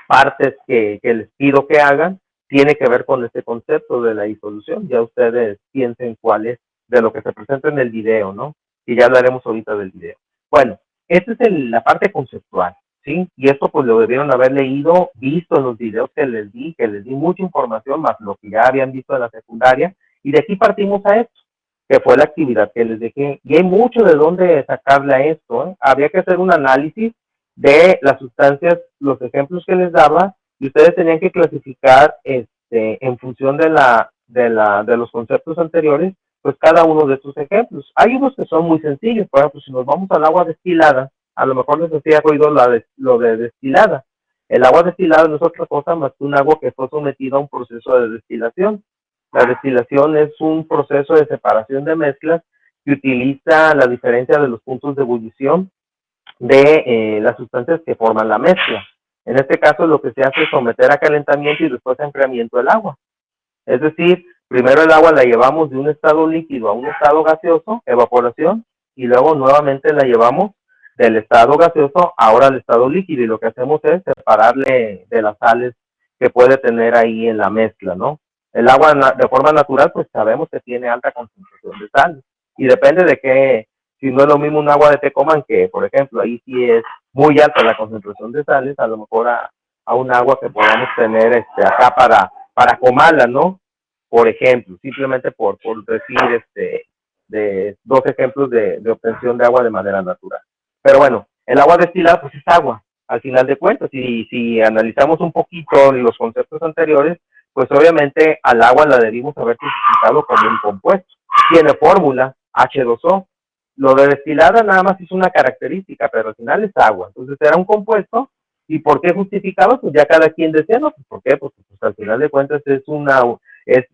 partes que les pido que hagan, tiene que ver con este concepto de la disolución. Ya ustedes piensen cuál es, de lo que se presenta en el video, ¿no? Y ya hablaremos ahorita del video. Bueno, esta es la parte conceptual, ¿sí? Y esto pues lo debieron haber leído, visto en los videos que les di mucha información, más lo que ya habían visto en la secundaria, y de aquí partimos a esto, que fue la actividad que les dejé. Y hay mucho de dónde sacarle a esto, ¿eh? Habría que hacer un análisis de las sustancias, los ejemplos que les daba, y ustedes tenían que clasificar en función de los conceptos anteriores, pues cada uno de estos ejemplos. Hay unos que son muy sencillos, por ejemplo, si nos vamos al agua destilada, a lo mejor les hacía ruido lo de destilada. El agua destilada no es otra cosa más que un agua que fue sometida a un proceso de destilación. La destilación es un proceso de separación de mezclas que utiliza la diferencia de los puntos de ebullición de las sustancias que forman la mezcla. En este caso lo que se hace es someter a calentamiento y después a enfriamiento del agua. Es decir, primero el agua la llevamos de un estado líquido a un estado gaseoso, evaporación, y luego nuevamente la llevamos del estado gaseoso ahora al estado líquido, y lo que hacemos es separarle de las sales que puede tener ahí en la mezcla, ¿no? El agua de forma natural, pues sabemos que tiene alta concentración de sal, y depende de qué, si no es lo mismo un agua de Tecoman, que por ejemplo ahí sí es muy alta la concentración de sales, a lo mejor a un agua que podamos tener acá para Comala, ¿no? Por ejemplo, simplemente por decir de dos ejemplos de obtención de agua de manera natural. Pero bueno, el agua destilada pues es agua, al final de cuentas, y si analizamos un poquito los conceptos anteriores, pues obviamente al agua la debimos haber clasificado como un compuesto. Tiene fórmula H2O. Lo de destilada nada más es una característica, pero al final es agua. Entonces era un compuesto. ¿Y por qué justificado? Pues ya cada quien decía, ¿no? Pues ¿por qué? Pues al final de cuentas es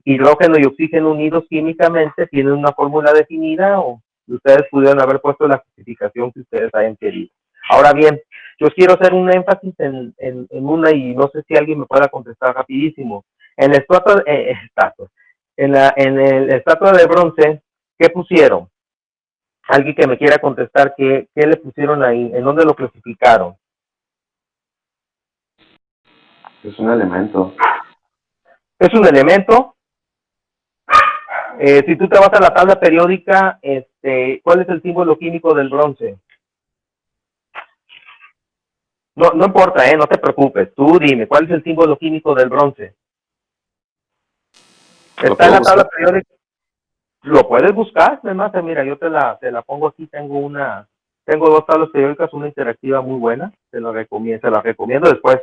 hidrógeno y oxígeno unidos químicamente, tienen una fórmula definida, o ustedes pudieron haber puesto la justificación que ustedes hayan querido. Ahora bien, yo quiero hacer un énfasis en una, y no sé si alguien me pueda contestar rapidísimo. En la estatua, en el estatua de bronce, ¿qué pusieron? Alguien que me quiera contestar, ¿qué le pusieron ahí? ¿En dónde lo clasificaron? Es un elemento. Es un elemento. Si tú te vas a la tabla periódica, ¿cuál es el símbolo químico del bronce? No importa, no te preocupes. Tú dime, ¿cuál es el símbolo químico del bronce? Está en la tabla periódica. Lo puedes buscar, además, mira, yo te la pongo aquí. Tengo dos tablas periódicas, una interactiva muy buena. Se la recomiendo después.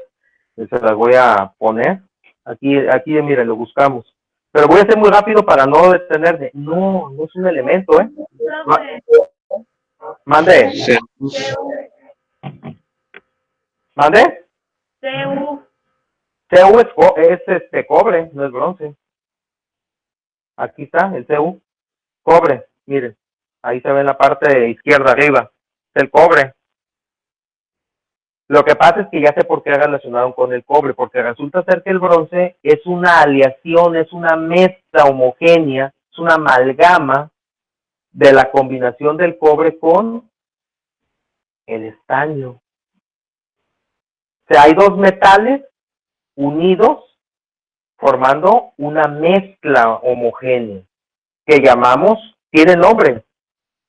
Se las voy a poner. Aquí, mira, lo buscamos. Pero voy a ser muy rápido para no detenerme. No es un elemento, ¿eh? Mande. ¿Mande? Cu es cobre, no es bronce. Aquí está el Cu. Cobre, miren. Ahí se ve en la parte izquierda arriba. Es el cobre. Lo que pasa es que ya sé por qué relacionaron con el cobre, porque resulta ser que el bronce es una aleación, es una mezcla homogénea, es una amalgama de la combinación del cobre con el estaño. O sea, hay dos metales unidos formando una mezcla homogénea que llamamos, tiene nombre,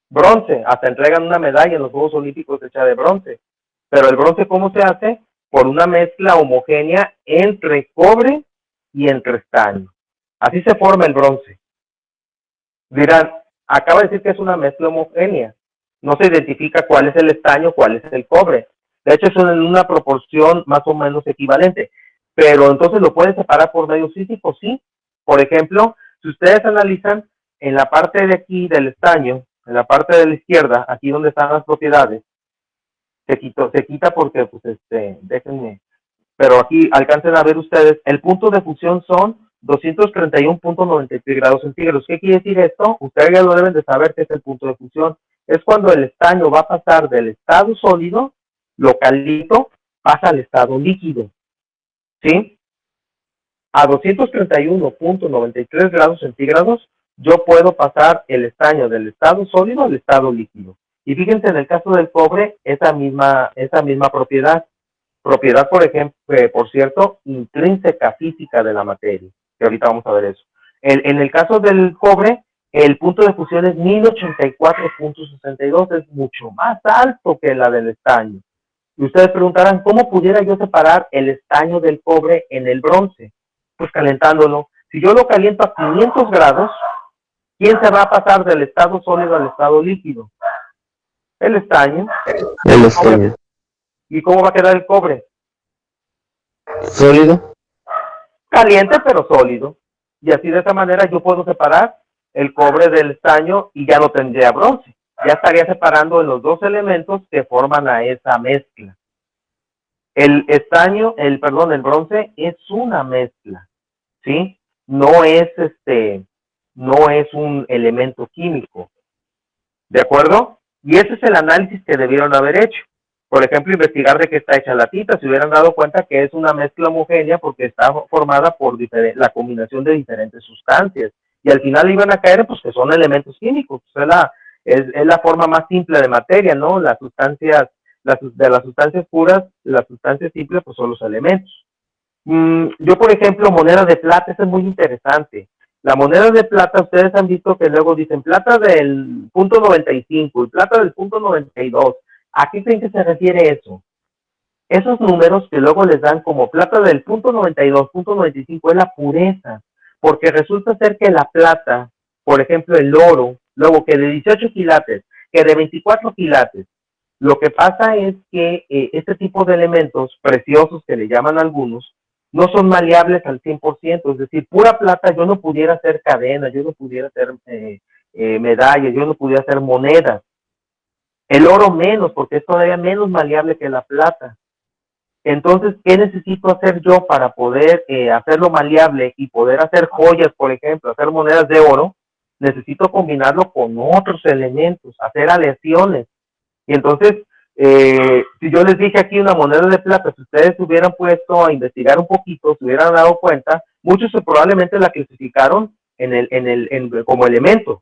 bronce. Hasta entregan una medalla en los Juegos Olímpicos hecha de bronce. Pero el bronce, ¿cómo se hace? Por una mezcla homogénea entre cobre y entre estaño. Así se forma el bronce. Dirán, acaba de decir que es una mezcla homogénea. No se identifica cuál es el estaño, cuál es el cobre. De hecho, son en una proporción más o menos equivalente. Pero entonces lo pueden separar por medios físicos, sí. Por ejemplo, si ustedes analizan en la parte de aquí del estaño, en la parte de la izquierda, aquí donde están las propiedades, se quita porque, pues, déjenme, pero aquí alcancen a ver ustedes, el punto de fusión son 231.93 grados centígrados. ¿Qué quiere decir esto? Ustedes ya lo deben de saber qué es el punto de fusión. Es cuando el estaño va a pasar del estado sólido, lo caliento, pasa al estado líquido. ¿Sí? A 231.93 grados centígrados, yo puedo pasar el estaño del estado sólido al estado líquido. Y fíjense, en el caso del cobre, esa misma propiedad, por ejemplo, por cierto, intrínseca física de la materia, que ahorita vamos a ver eso. En el caso del cobre, el punto de fusión es 1084.62, es mucho más alto que la del estaño. Y ustedes preguntarán, ¿cómo pudiera yo separar el estaño del cobre en el bronce? Pues calentándolo. Si yo lo caliento a 500 grados, ¿quién se va a pasar del estado sólido al estado líquido? El estaño. El estaño. ¿Y cómo va a quedar el cobre? Sólido. Caliente pero sólido. Y así de esa manera yo puedo separar el cobre del estaño y ya no tendría bronce. Ya estaría separando en los dos elementos que forman a esa mezcla. El bronce es una mezcla, ¿sí? No es un elemento químico. ¿De acuerdo? Y ese es el análisis que debieron haber hecho. por ejemplo, investigar de qué está hecha la tinta, se hubieran dado cuenta que es una mezcla homogénea porque está formada por la combinación de diferentes sustancias. Y al final iban a caer, pues, que son elementos químicos. Pues es la forma más simple de materia, ¿no? Las sustancias, de las sustancias puras, las sustancias simples, pues son los elementos. Yo, por ejemplo, moneda de plata, eso es muy interesante. La moneda de plata, ustedes han visto que luego dicen plata del punto 95 y plata del punto 92. ¿A qué creen que se refiere eso? Esos números que luego les dan como plata del punto 92, punto 95 es la pureza, porque resulta ser que la plata, por ejemplo el oro, luego que de 18 quilates, que de 24 quilates, lo que pasa es que este tipo de elementos preciosos que le llaman algunos, no son maleables al 100%, es decir, pura plata yo no pudiera hacer cadenas, yo no pudiera hacer medallas, yo no pudiera hacer monedas. El oro menos, porque es todavía menos maleable que la plata. Entonces, ¿qué necesito hacer yo para poder hacerlo maleable y poder hacer joyas, por ejemplo, hacer monedas de oro? Necesito combinarlo con otros elementos, hacer aleaciones. Y entonces, si yo les dije aquí una moneda de plata, si ustedes se hubieran puesto a investigar un poquito, se hubieran dado cuenta, muchos probablemente la clasificaron como elemento.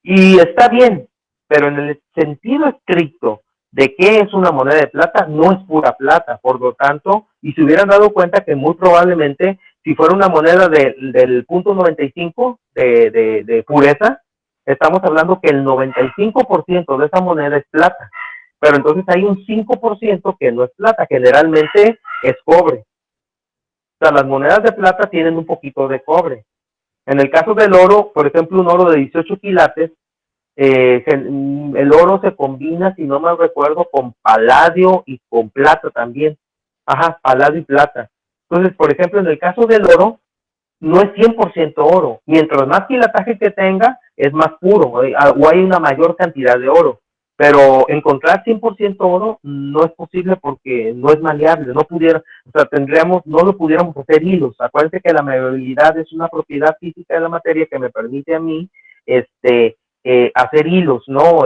Y está bien, pero en el sentido estricto de qué es una moneda de plata, no es pura plata. Por lo tanto, y se hubieran dado cuenta que muy probablemente, si fuera una moneda del punto 95 de pureza, estamos hablando que el 95% de esa moneda es plata. Pero entonces hay un 5% que no es plata, generalmente es cobre. O sea, las monedas de plata tienen un poquito de cobre. En el caso del oro, por ejemplo, un oro de 18 quilates, el oro se combina, si no mal recuerdo, con paladio y con plata también. Ajá, paladio y plata. Entonces, por ejemplo, en el caso del oro, no es 100% oro. Mientras más quilataje que tenga, es más puro, o hay una mayor cantidad de oro. Pero encontrar 100% oro no es posible porque no es maleable, no pudiera, o sea, no lo pudiéramos hacer hilos. Acuérdense que la maleabilidad es una propiedad física de la materia que me permite a mí, hacer hilos, ¿no?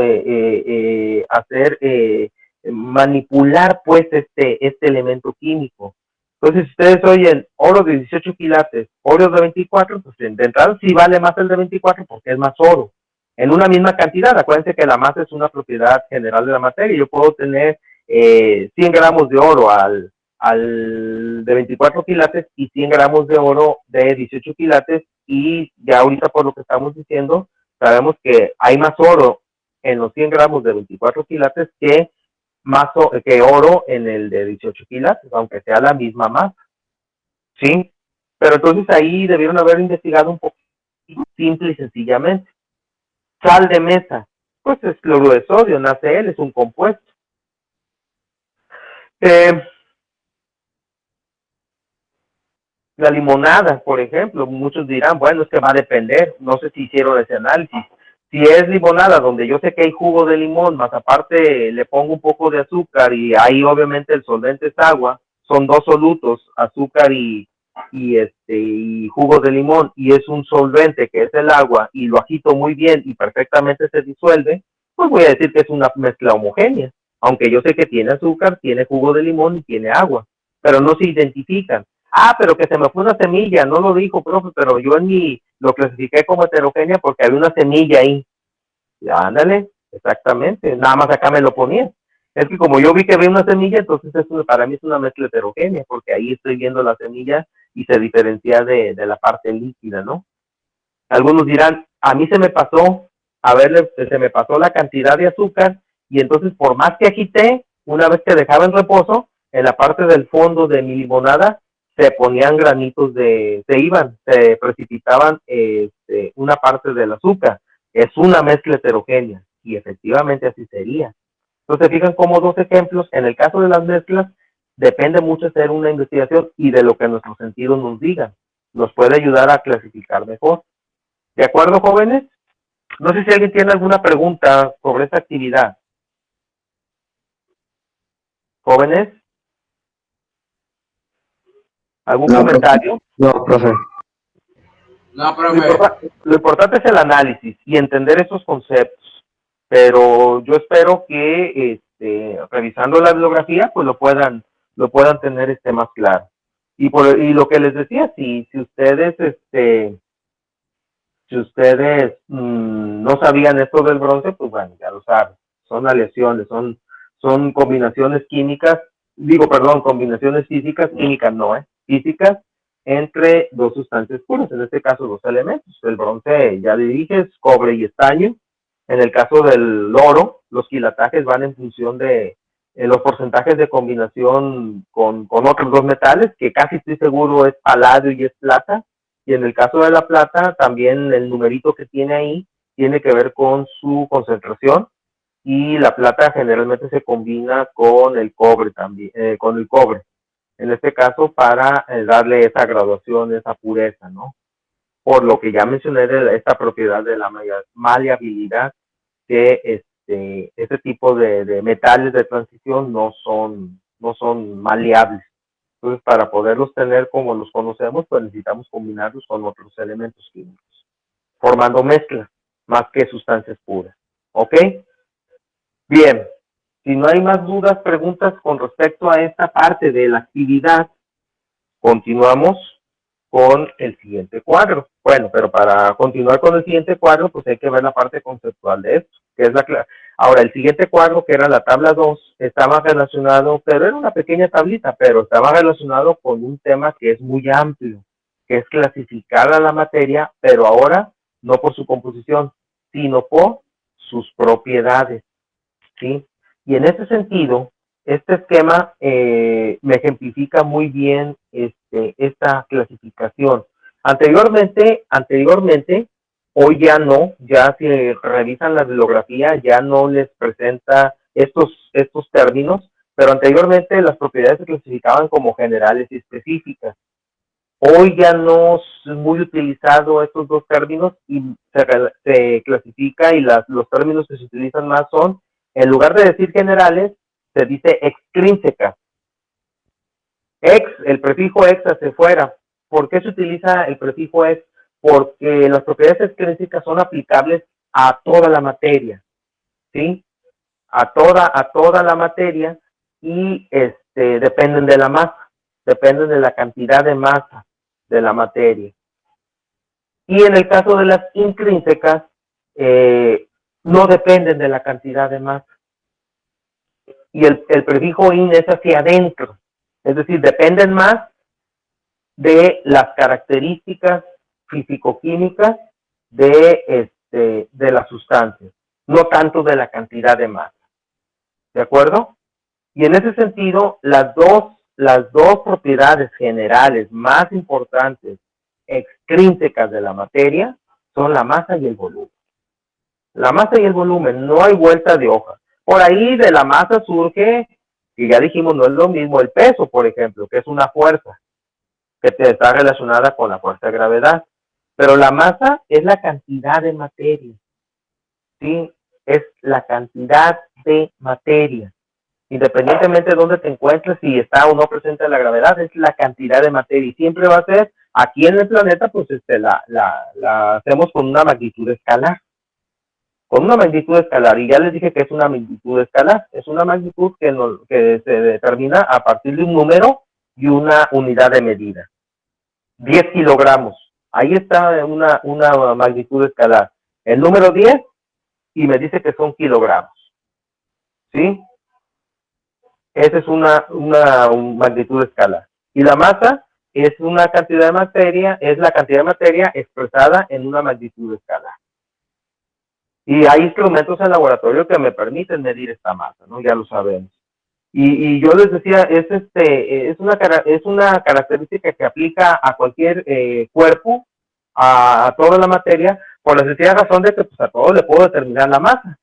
Manipular, pues, este elemento químico. Entonces, si ustedes oyen oro de 18 quilates, oro de 24, pues de entrada sí vale más el de 24 porque es más oro. En una misma cantidad, acuérdense que la masa es una propiedad general de la materia. Yo puedo tener 100 gramos de oro al de 24 quilates y 100 gramos de oro de 18 quilates, y ya ahorita por lo que estamos diciendo, sabemos que hay más oro en los 100 gramos de 24 quilates que oro en el de 18 quilates, aunque sea la misma masa. ¿Sí? Pero entonces ahí debieron haber investigado un poco simple y sencillamente. Sal de mesa, pues es cloruro de sodio, NaCl, es un compuesto. La limonada, por ejemplo, muchos dirán, bueno, es que va a depender, no sé si hicieron ese análisis. Si es limonada donde yo sé que hay jugo de limón, más aparte le pongo un poco de azúcar y ahí obviamente el solvente es agua, son dos solutos, azúcar y jugo de limón, y es un solvente que es el agua y lo agito muy bien y perfectamente se disuelve, pues voy a decir que es una mezcla homogénea, aunque yo sé que tiene azúcar, tiene jugo de limón y tiene agua, pero no se identifican. Ah, pero que se me fue una semilla, no lo dijo, profe, pero yo lo clasifiqué como heterogénea porque había una semilla ahí. Ya, ándale, exactamente, nada más acá me lo ponía. Es que como yo vi que había una semilla, entonces para mí es una mezcla heterogénea, porque ahí estoy viendo la semilla y se diferencia de la parte líquida, ¿no? Algunos dirán, a mí se me pasó, se me pasó la cantidad de azúcar, y entonces por más que agité, una vez que dejaba en reposo, en la parte del fondo de mi limonada, se ponían granitos se precipitaban una parte del azúcar. Es una mezcla heterogénea, y efectivamente así sería. Entonces, fijan como dos ejemplos. En el caso de las mezclas, depende mucho hacer una investigación y de lo que nuestros sentidos nos digan. Nos puede ayudar a clasificar mejor. ¿De acuerdo, jóvenes? No sé si alguien tiene alguna pregunta sobre esta actividad. ¿Jóvenes? ¿Algún comentario? No, profe. No, profe. Lo importante es el análisis y entender esos conceptos. Pero yo espero que revisando la bibliografía, pues lo puedan tener más claro. Y lo que les decía, si ustedes no sabían esto del bronce, pues bueno, ya lo saben. Son aleaciones, son combinaciones químicas, combinaciones físicas, químicas no, físicas, entre dos sustancias puras, en este caso dos elementos. El bronce, ya le dije, es cobre y estaño. En el caso del oro, los quilatajes van en función de los porcentajes de combinación con otros dos metales, que casi estoy seguro es paladio y es plata. Y en el caso de la plata, también el numerito que tiene ahí tiene que ver con su concentración, y la plata generalmente se combina con el cobre también, en este caso para darle esa graduación, esa pureza, ¿no? Por lo que ya mencioné de esta propiedad de la maleabilidad, que este tipo de metales de transición no son maleables. Entonces, para poderlos tener como los conocemos, pues necesitamos combinarlos con otros elementos químicos, formando mezclas, más que sustancias puras. ¿Ok? Bien, si no hay más dudas, preguntas con respecto a esta parte de la actividad, continuamos con el siguiente cuadro. Bueno, pero para continuar con el siguiente cuadro, pues hay que ver la parte conceptual de esto, que es la clase. Ahora, el siguiente cuadro, que era la tabla 2, estaba relacionado, pero era una pequeña tablita, pero estaba relacionado con un tema que es muy amplio, que es clasificar a la materia, pero ahora no por su composición, sino por sus propiedades, ¿sí? Y en ese sentido, este esquema me ejemplifica muy bien esta clasificación. Anteriormente, hoy ya no, ya si revisan la bibliografía, ya no les presenta estos términos, pero anteriormente las propiedades se clasificaban como generales y específicas. Hoy ya no es muy utilizado estos dos términos y se clasifica, y los términos que se utilizan más son, en lugar de decir generales, se dice extrínsecas. El prefijo ex hacia fuera. ¿Por qué se utiliza el prefijo ex? Porque las propiedades extrínsecas son aplicables a toda la materia, ¿sí? A toda la materia, y dependen de la masa, dependen de la cantidad de masa de la materia. Y en el caso de las intrínsecas, no dependen de la cantidad de masa. Y el prefijo in es hacia adentro, es decir, dependen más de las características físico-químicas de las sustancias, no tanto de la cantidad de masa. ¿De acuerdo? Y en ese sentido, las dos propiedades generales más importantes extrínsecas de la materia son la masa y el volumen. La masa y el volumen, no hay vuelta de hoja. Por ahí de la masa surge, y ya dijimos, no es lo mismo el peso, por ejemplo, que es una fuerza que está relacionada con la fuerza de gravedad. Pero la masa es la cantidad de materia, ¿sí? Es la cantidad de materia. Independientemente de dónde te encuentres, si está o no presente la gravedad, es la cantidad de materia. Y siempre va a ser, aquí en el planeta, pues la hacemos con una magnitud escalar. Con una magnitud escalar, y ya les dije que es una magnitud escalar, es una magnitud que se determina a partir de un número y una unidad de medida. 10 kilogramos, ahí está una magnitud escalar. El número 10, y me dice que son kilogramos, ¿sí? Esa es una magnitud escalar. Y la masa es una cantidad de materia, es la cantidad de materia expresada en una magnitud escalar. Y hay instrumentos en laboratorio que me permiten medir esta masa, ¿no? Ya lo sabemos. Y yo les decía, es una característica que aplica a cualquier cuerpo, a toda la materia, por la sencilla razón de que pues, a todo le puedo determinar la masa.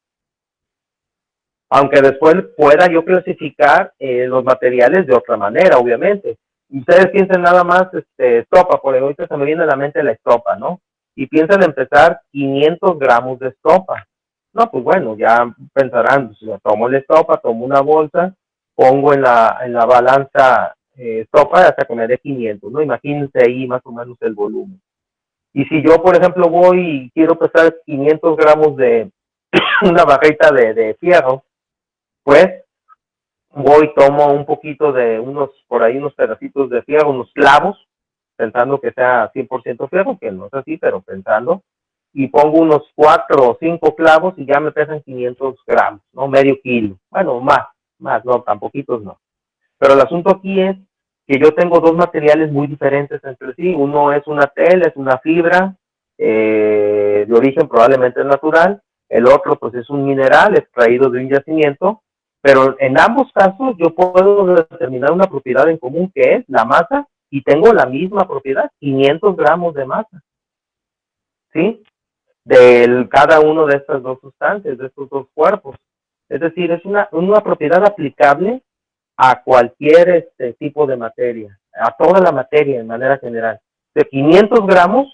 Aunque después pueda yo clasificar los materiales de otra manera, obviamente. Ustedes piensen nada más, estopa, por ahorita se me viene a la mente la estopa, ¿no? Y piensan empezar 500 gramos de estopa. No, pues bueno, ya pensarán, pues, tomo la estopa, tomo una bolsa, pongo en la balanza estopa hasta que me dé 500, ¿no? Imagínense ahí más o menos el volumen. Y si yo, por ejemplo, voy y quiero pesar 500 gramos de una barrita de fierro, pues voy, tomo un poquito de por ahí unos pedacitos de fierro, unos clavos, pensando que sea 100% fierro, que no es así, pero pensando, y pongo unos 4 o 5 clavos y ya me pesan 500 gramos, ¿no? Medio kilo. Bueno, más, no, tan poquitos no. Pero el asunto aquí es que yo tengo dos materiales muy diferentes entre sí. Uno es una tela, es una fibra de origen probablemente natural. El otro pues es un mineral extraído de un yacimiento. Pero en ambos casos yo puedo determinar una propiedad en común que es la masa y tengo la misma propiedad, 500 gramos de masa, ¿sí? De cada uno de estas dos sustancias, de estos dos cuerpos. Es decir, es una propiedad aplicable a cualquier tipo de materia, a toda la materia de manera general. De 500 gramos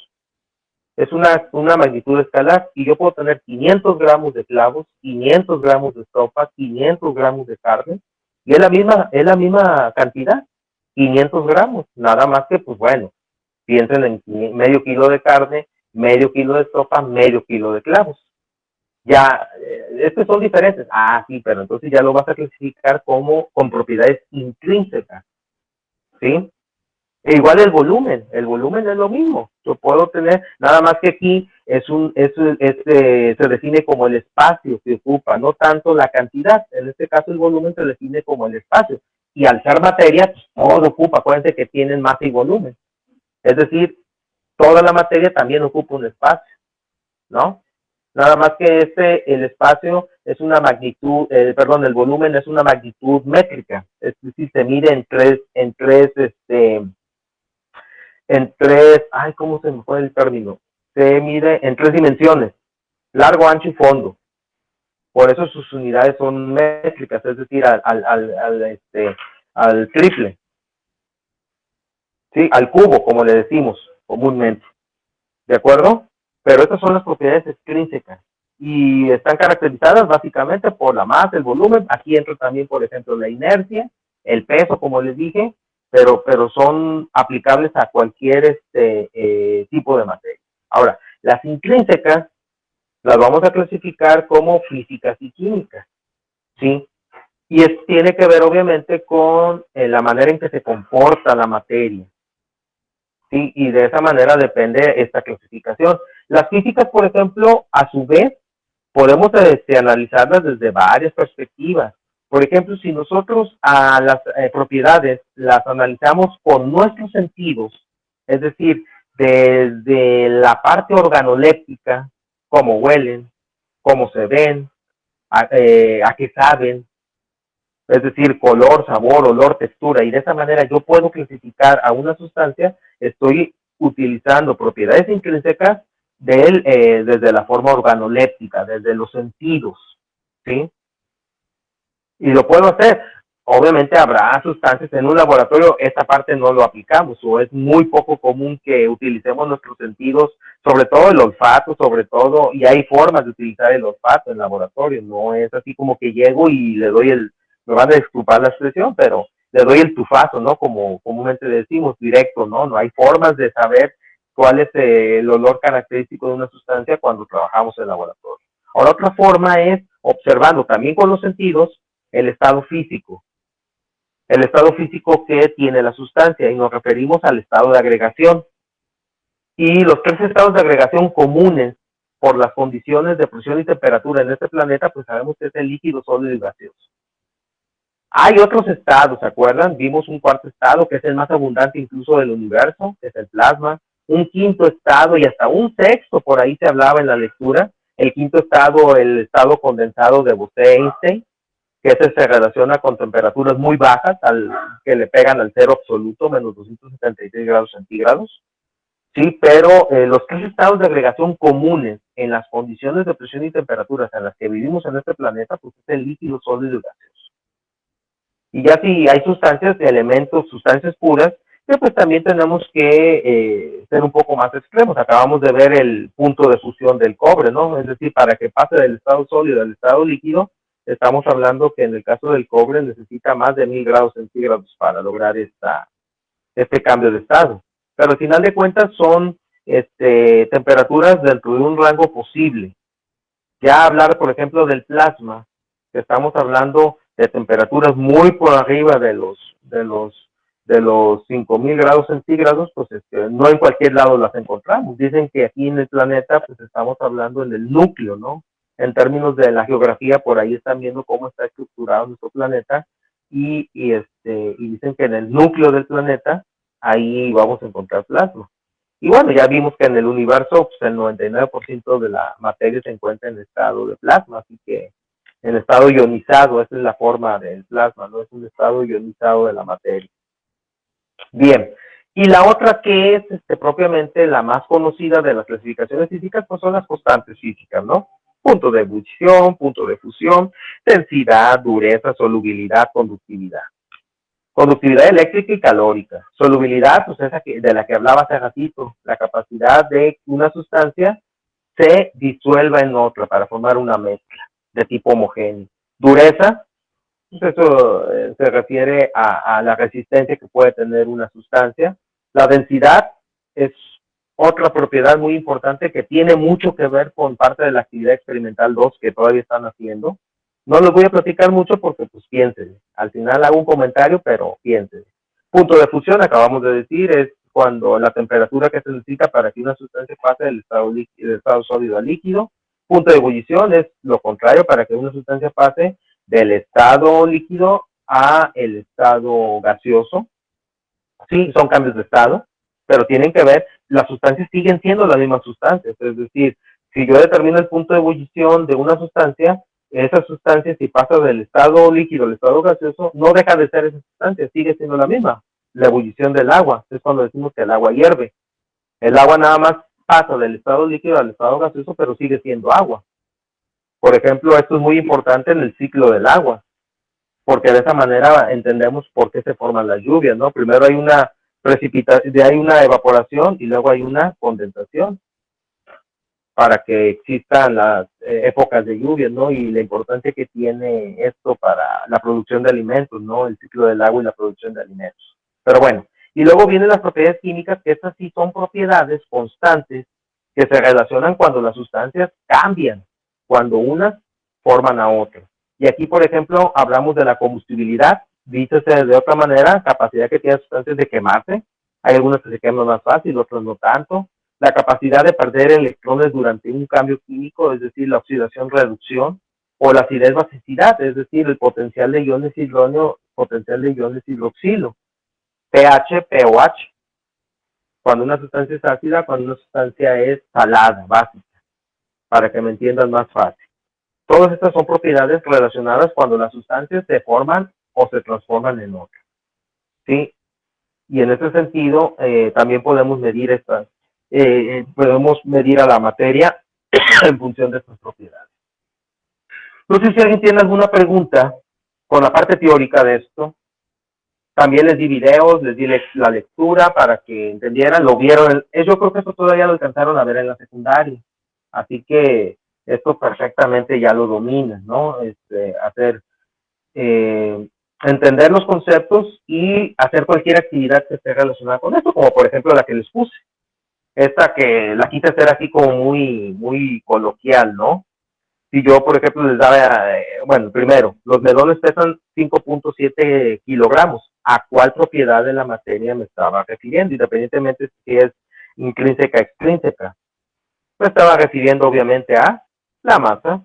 es una magnitud escalar y yo puedo tener 500 gramos de clavos, 500 gramos de sopa, 500 gramos de carne y es la misma cantidad, 500 gramos, nada más que pues bueno, piensen en medio kilo de carne, medio kilo de sopa, medio kilo de clavos. Ya, estos son diferentes. Ah, sí, pero entonces ya lo vas a clasificar como con propiedades intrínsecas, ¿sí? E igual el volumen es lo mismo. Yo puedo tener, nada más que aquí se define como el espacio que ocupa, no tanto la cantidad. En este caso el volumen se define como el espacio. Y al ser materia, pues, todo ocupa. Acuérdense que tienen masa y volumen. Es decir, toda la materia también ocupa un espacio, ¿no? Nada más que el espacio es una magnitud, el volumen es una magnitud métrica, es decir, se mide ay, ¿cómo se me fue el término? Se mide en 3 dimensiones, largo, ancho y fondo. Por eso sus unidades son métricas, es decir, al triple, ¿sí? Al cubo, como le decimos comúnmente. ¿De acuerdo? Pero estas son las propiedades extrínsecas y están caracterizadas básicamente por la masa, el volumen. Aquí entra también, por ejemplo, la inercia, el peso, como les dije, pero son aplicables a cualquier tipo de materia. Ahora, las intrínsecas las vamos a clasificar como físicas y químicas, ¿sí? Y tiene que ver, obviamente, con la manera en que se comporta la materia. ¿Sí? Y de esa manera depende esta clasificación. Las físicas, por ejemplo, a su vez, podemos analizarlas desde varias perspectivas. Por ejemplo, si nosotros a las propiedades las analizamos con nuestros sentidos, es decir, desde la parte organoléptica, cómo huelen, cómo se ven, a qué saben, es decir, color, sabor, olor, textura, y de esa manera yo puedo clasificar a una sustancia, estoy utilizando propiedades intrínsecas desde la forma organoléptica, desde los sentidos, ¿sí? Y lo puedo hacer. Obviamente habrá sustancias en un laboratorio, esta parte no lo aplicamos, o es muy poco común que utilicemos nuestros sentidos, sobre todo el olfato, y hay formas de utilizar el olfato en laboratorio, no es así como que llego y le doy me van a disculpar la expresión, pero le doy el tufazo, ¿no? Como comúnmente decimos, directo, ¿no? No hay formas de saber cuál es el olor característico de una sustancia cuando trabajamos en laboratorio. Ahora, otra forma es observando también con los sentidos el estado físico que tiene la sustancia, y nos referimos al estado de agregación. Y los 3 estados de agregación comunes por las condiciones de presión y temperatura en este planeta, pues sabemos que es el líquido, sólido y gaseoso. Hay otros estados, ¿se acuerdan? Vimos un cuarto estado que es el más abundante incluso del universo, que es el plasma. Un quinto estado y hasta un sexto, por ahí se hablaba en la lectura. El quinto estado, el estado condensado de Bose-Einstein, que ese se relaciona con temperaturas muy bajas, que le pegan al cero absoluto, menos 276 grados centígrados. Sí, pero los 3 estados de agregación comunes en las condiciones de presión y temperaturas en las que vivimos en este planeta, pues es el líquido, sólido y gaseoso. Y ya si hay sustancias, elementos, sustancias puras, que pues también tenemos que ser un poco más extremos. Acabamos de ver el punto de fusión del cobre, ¿no? Es decir, para que pase del estado sólido al estado líquido, estamos hablando que en el caso del cobre necesita más de 1000 grados centígrados para lograr este cambio de estado. Pero al final de cuentas son temperaturas dentro de un rango posible. Ya hablar, por ejemplo, del plasma, que estamos hablando de temperaturas muy por arriba de los 5000 grados centígrados, pues no en cualquier lado las encontramos. Dicen que aquí en el planeta, pues estamos hablando en el núcleo, ¿no? En términos de la geografía, por ahí están viendo cómo está estructurado nuestro planeta y dicen que en el núcleo del planeta, ahí vamos a encontrar plasma. Y bueno, ya vimos que en el universo, pues el 99% de la materia se encuentra en estado de plasma, así que en estado ionizado, esa es la forma del plasma, ¿no? Es un estado ionizado de la materia. Bien, y la otra que es propiamente la más conocida de las clasificaciones físicas, pues son las constantes físicas, ¿no? Punto de ebullición, punto de fusión, densidad, dureza, solubilidad, conductividad. Conductividad eléctrica y calórica. Solubilidad, pues esa de la que hablaba hace ratito, la capacidad de que una sustancia se disuelva en otra para formar una mezcla de tipo homogéneo. Dureza, pues eso se refiere a la resistencia que puede tener una sustancia. La densidad es otra propiedad muy importante que tiene mucho que ver con parte de la actividad experimental 2 que todavía están haciendo. No les voy a platicar mucho porque pues piensen. Al final hago un comentario, pero piensen. Punto de fusión, acabamos de decir, es cuando la temperatura que se necesita para que una sustancia pase del estado sólido a líquido. Punto de ebullición es lo contrario, para que una sustancia pase del estado líquido a el estado gaseoso. Sí, son cambios de estado, pero tienen que ver, las sustancias siguen siendo las mismas sustancias. Es decir, si yo determino el punto de ebullición de una sustancia, esa sustancia, si pasa del estado líquido al estado gaseoso, no deja de ser esa sustancia, sigue siendo la misma. La ebullición del agua, es cuando decimos que el agua hierve. El agua nada más pasa del estado líquido al estado gaseoso, pero sigue siendo agua. Por ejemplo, esto es muy importante en el ciclo del agua, porque de esa manera entendemos por qué se forman las lluvias, ¿no? Primero hay una precipitación, hay una evaporación y luego hay una condensación para que existan las épocas de lluvias, ¿no? Y la importancia que tiene esto para la producción de alimentos, ¿no? El ciclo del agua y la producción de alimentos. Pero bueno, y luego vienen las propiedades químicas, que estas sí son propiedades constantes que se relacionan cuando las sustancias cambian, cuando unas forman a otras. Y aquí, por ejemplo, hablamos de la combustibilidad, dícese de otra manera, capacidad que tienen sustancias de quemarse. Hay algunas que se queman más fácil, otras no tanto. La capacidad de perder electrones durante un cambio químico, es decir, la oxidación-reducción, o la acidez-basicidad, es decir, el potencial de iones hidrógeno, potencial de iones hidroxilo. pH, pOH, cuando una sustancia es ácida, cuando una sustancia es salada, básica, para que me entiendan más fácil. Todas estas son propiedades relacionadas cuando las sustancias se forman o se transforman en otras. ¿Sí? Y en este sentido, también podemos medir podemos medir a la materia en función de estas propiedades. No sé si alguien tiene alguna pregunta con la parte teórica de esto. También les di videos, les di la lectura para que entendieran, lo vieron. Yo creo que eso todavía lo alcanzaron a ver en la secundaria. Así que esto perfectamente ya lo dominan, ¿no? Entender los conceptos y hacer cualquier actividad que esté relacionada con esto, como por ejemplo la que les puse. Esta que la quise hacer así como muy coloquial, ¿no? Si yo, por ejemplo, les daba, bueno, primero, los melones pesan 5.7 kilogramos. ¿A cuál propiedad de la materia me estaba refiriendo? Independientemente si es intrínseca o extrínseca. Me estaba refiriendo obviamente a la masa.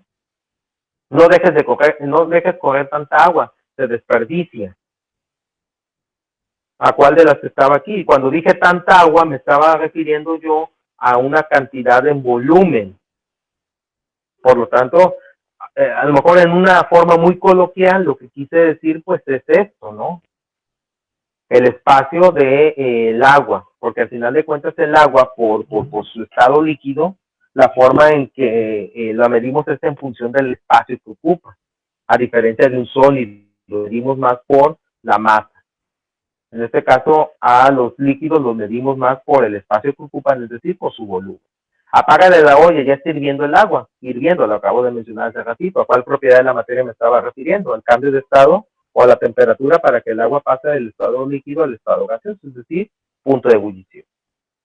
No dejes correr tanta agua, se desperdicia. ¿A cuál de las que estaba aquí? Cuando dije tanta agua, me estaba refiriendo yo a una cantidad en volumen. Por lo tanto, a lo mejor en una forma muy coloquial, lo que quise decir, pues es esto, ¿no? El espacio del agua, porque al final de cuentas el agua, por su estado líquido, la forma en que la medimos es en función del espacio que ocupa, a diferencia de un sólido, lo medimos más por la masa. En este caso, a los líquidos los medimos más por el espacio que ocupan, es decir, por su volumen. Apágale la olla, ya está hirviendo el agua, hirviendo, lo acabo de mencionar hace ratito. ¿A cuál propiedad de la materia me estaba refiriendo? ¿Al cambio de estado o a la temperatura para que el agua pase del estado líquido al estado gaseoso? Es decir, punto de ebullición.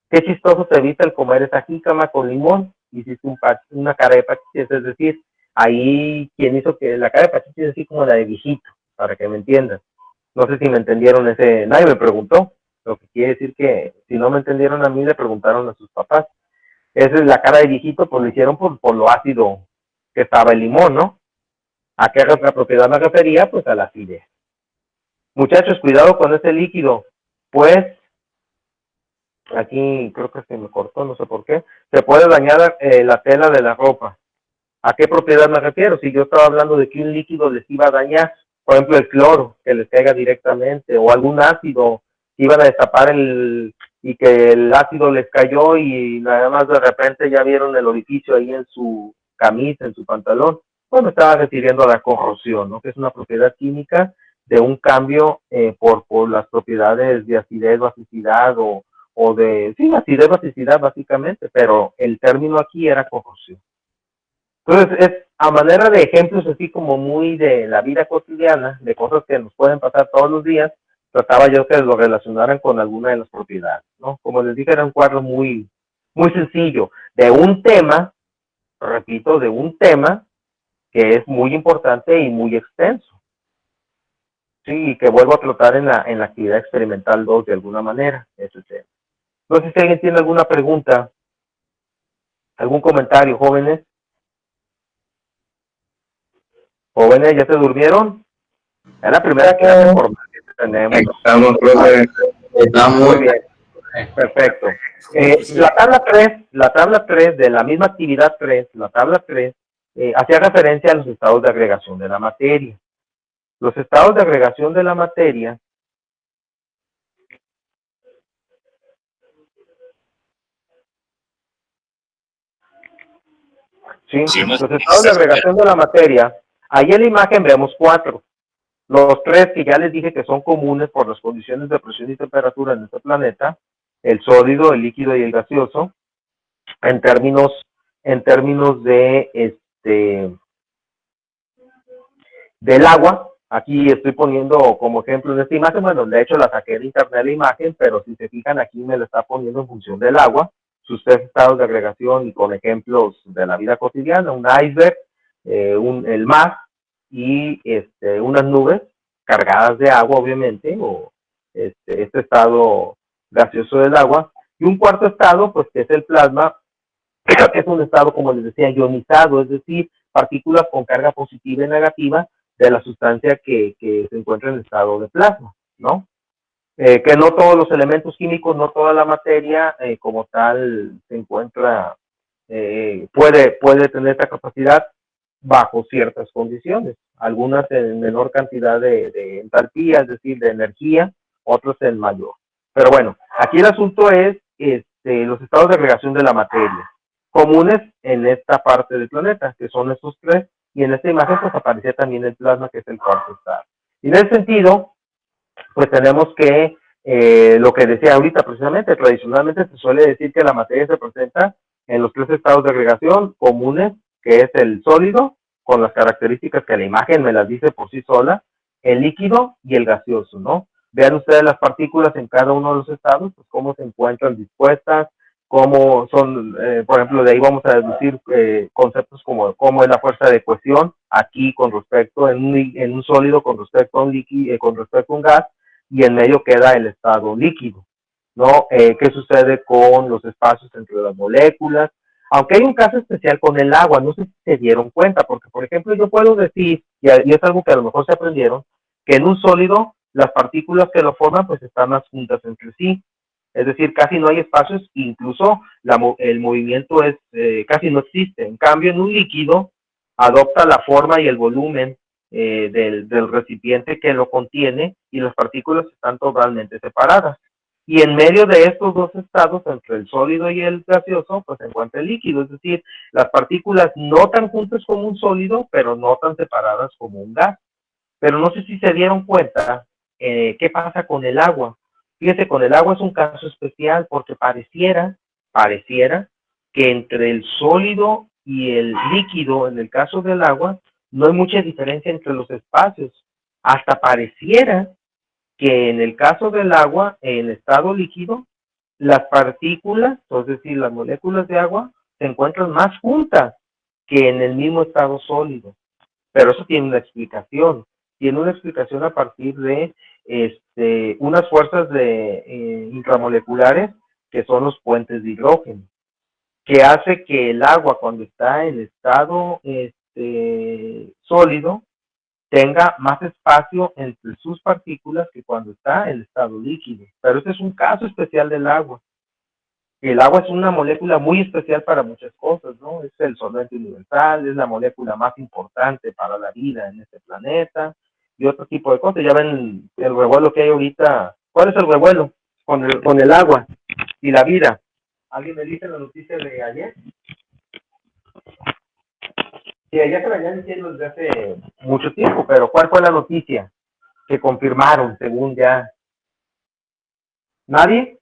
Qué chistoso se evita el comer esa jícama con limón. Hiciste una cara de pachiches, es decir, ahí quien hizo que la cara de pachiches es así como la de viejito, para que me entiendan. No sé si me entendieron ese, nadie me preguntó, lo que quiere decir que si no me entendieron a mí, le preguntaron a sus papás. Esa es la cara de viejito, pues lo hicieron por lo ácido que estaba el limón, ¿no? ¿A qué otra propiedad me refería? Pues a la acidez. Muchachos, cuidado con ese líquido, pues aquí creo que se me cortó, no sé por qué, se puede dañar la tela de la ropa. ¿A qué propiedad me refiero? Si yo estaba hablando de que un líquido les iba a dañar, por ejemplo el cloro, que les caiga directamente, o algún ácido, que iban a destapar y que el ácido les cayó y nada más de repente ya vieron el orificio ahí en su camisa, en su pantalón. Pues me estaba refiriendo a la corrosión, ¿no? Que es una propiedad química de un cambio por las propiedades de acidez, basicidad o de, sí, acidez, basicidad básicamente, pero el término aquí era corrosión. Entonces, es a manera de ejemplos así como muy de la vida cotidiana, de cosas que nos pueden pasar todos los días, trataba yo que lo relacionaran con alguna de las propiedades, ¿no? Como les dije, era un cuadro muy, muy sencillo, de un tema, repito, de un tema que es muy importante y muy extenso. Sí, y que vuelvo a tratar en la actividad experimental 2 de alguna manera, ese tema. No sé si alguien tiene alguna pregunta, algún comentario, jóvenes. Jóvenes, ¿ya se durmieron? Es la primera clase formal que tenemos. Estamos, profe. Muy bien, perfecto. La tabla 3 de la misma actividad 3, la tabla 3, hacía referencia a los estados de agregación de la materia. Los estados de agregación de la materia los estados de agregación de la materia, ahí en la imagen vemos 4. Los 3 que ya les dije que son comunes por las condiciones de presión y temperatura en este planeta, el sólido, el líquido y el gaseoso, en términos de del agua. Aquí estoy poniendo como ejemplo en esta imagen, bueno, de hecho la saqué de internet la imagen, pero si se fijan aquí me la está poniendo en función del agua, sus 3 estados de agregación y con ejemplos de la vida cotidiana, un iceberg, el mar y unas nubes cargadas de agua, obviamente, o este estado gaseoso del agua, y un cuarto estado, pues que es el plasma, que es un estado, como les decía, ionizado, es decir, partículas con carga positiva y negativa de la sustancia que se encuentra en el estado de plasma, ¿no? Que no todos los elementos químicos, no toda la materia como tal se encuentra, puede tener esta capacidad bajo ciertas condiciones, algunas en menor cantidad de entalpía, es decir, de energía, otras en mayor. Pero bueno, aquí el asunto es los estados de agregación de la materia, comunes en esta parte del planeta, que son estos 3, y en esta imagen pues aparecía también el plasma, que es el cuarto estado. Y en ese sentido, pues tenemos que, lo que decía ahorita precisamente, tradicionalmente se suele decir que la materia se presenta en los 3 estados de agregación comunes, que es el sólido, con las características que la imagen me las dice por sí sola, el líquido y el gaseoso, ¿no? Vean ustedes las partículas en cada uno de los estados, pues cómo se encuentran dispuestas, cómo son, por ejemplo, de ahí vamos a deducir conceptos como cómo es la fuerza de cohesión aquí con respecto en un sólido con respecto a un líquido, con respecto a un gas, y en medio queda el estado líquido, ¿no? ¿Qué sucede con los espacios entre las moléculas? Aunque hay un caso especial con el agua, no sé si se dieron cuenta, porque por ejemplo yo puedo decir, y es algo que a lo mejor se aprendieron, que en un sólido las partículas que lo forman pues están más juntas entre sí, es decir, casi no hay espacios, incluso el movimiento casi no existe. En cambio, en un líquido adopta la forma y el volumen del recipiente que lo contiene y las partículas están totalmente separadas. Y en medio de estos 2 estados, entre el sólido y el gaseoso, pues se encuentra el líquido, es decir, las partículas no tan juntas como un sólido, pero no tan separadas como un gas. Pero no sé si se dieron cuenta qué pasa con el agua. Fíjese, con el agua es un caso especial porque pareciera que entre el sólido y el líquido, en el caso del agua, no hay mucha diferencia entre los espacios. Hasta pareciera que en el caso del agua, en estado líquido, las partículas, es decir, las moléculas de agua, se encuentran más juntas que en el mismo estado sólido. Pero eso tiene una explicación. tiene una explicación a partir de unas fuerzas intramoleculares que son los puentes de hidrógeno, que hace que el agua cuando está en estado sólido tenga más espacio entre sus partículas que cuando está en estado líquido. Pero este es un caso especial del agua. El agua es una molécula muy especial para muchas cosas, ¿no? Es el solvente universal, es la molécula más importante para la vida en este planeta y otro tipo de cosas. Ya ven el revuelo que hay ahorita. ¿Cuál es el revuelo con el agua y la vida? ¿Alguien me dice la noticia de ayer? Sí, ya se venían diciendo desde hace mucho tiempo, pero ¿cuál fue la noticia que confirmaron según ya? ¿Nadie?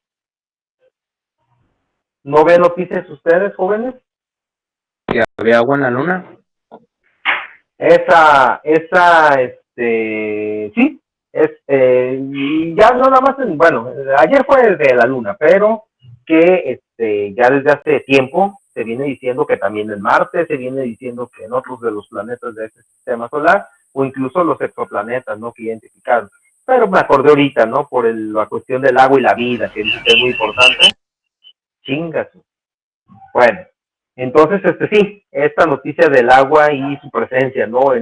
¿No ven noticias ustedes, jóvenes? ¿Que había agua en la luna? Sí, ya no nada más, bueno, ayer fue de la luna, pero que ya desde hace tiempo se viene diciendo que también en Marte, se viene diciendo que en otros de los planetas de este sistema solar, o incluso los exoplanetas, ¿no? Que identificaron. Pero me acordé ahorita, ¿no? Por la cuestión del agua y la vida, que es muy importante. Chingas. Bueno, entonces, sí, esta noticia del agua y su presencia, ¿no?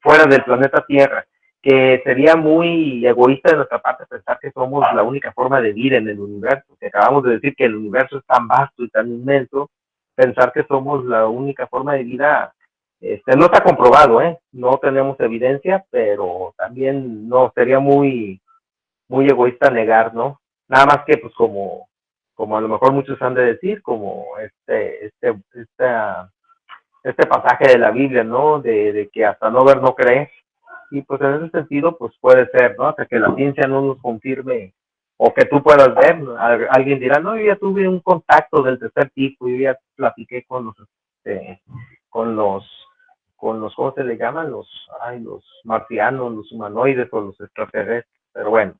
Fuera del planeta Tierra, que sería muy egoísta de nuestra parte pensar que somos la única forma de vida en el universo, que acabamos de decir que el universo es tan vasto y tan inmenso, pensar que somos la única forma de vida, no está comprobado, no tenemos evidencia, pero también no, sería muy, muy egoísta negar, ¿no? Nada más que, pues, como a lo mejor muchos han de decir, como este pasaje de la Biblia, ¿no? De que hasta no ver, no creer. Y pues en ese sentido, pues puede ser, ¿no? Hasta que la ciencia no nos confirme o que tú puedas ver, ¿no? Alguien dirá, no, yo ya tuve un contacto del tercer tipo, yo ya platiqué con los, ¿cómo se le llaman? Los marcianos, los humanoides o los extraterrestres. Pero bueno,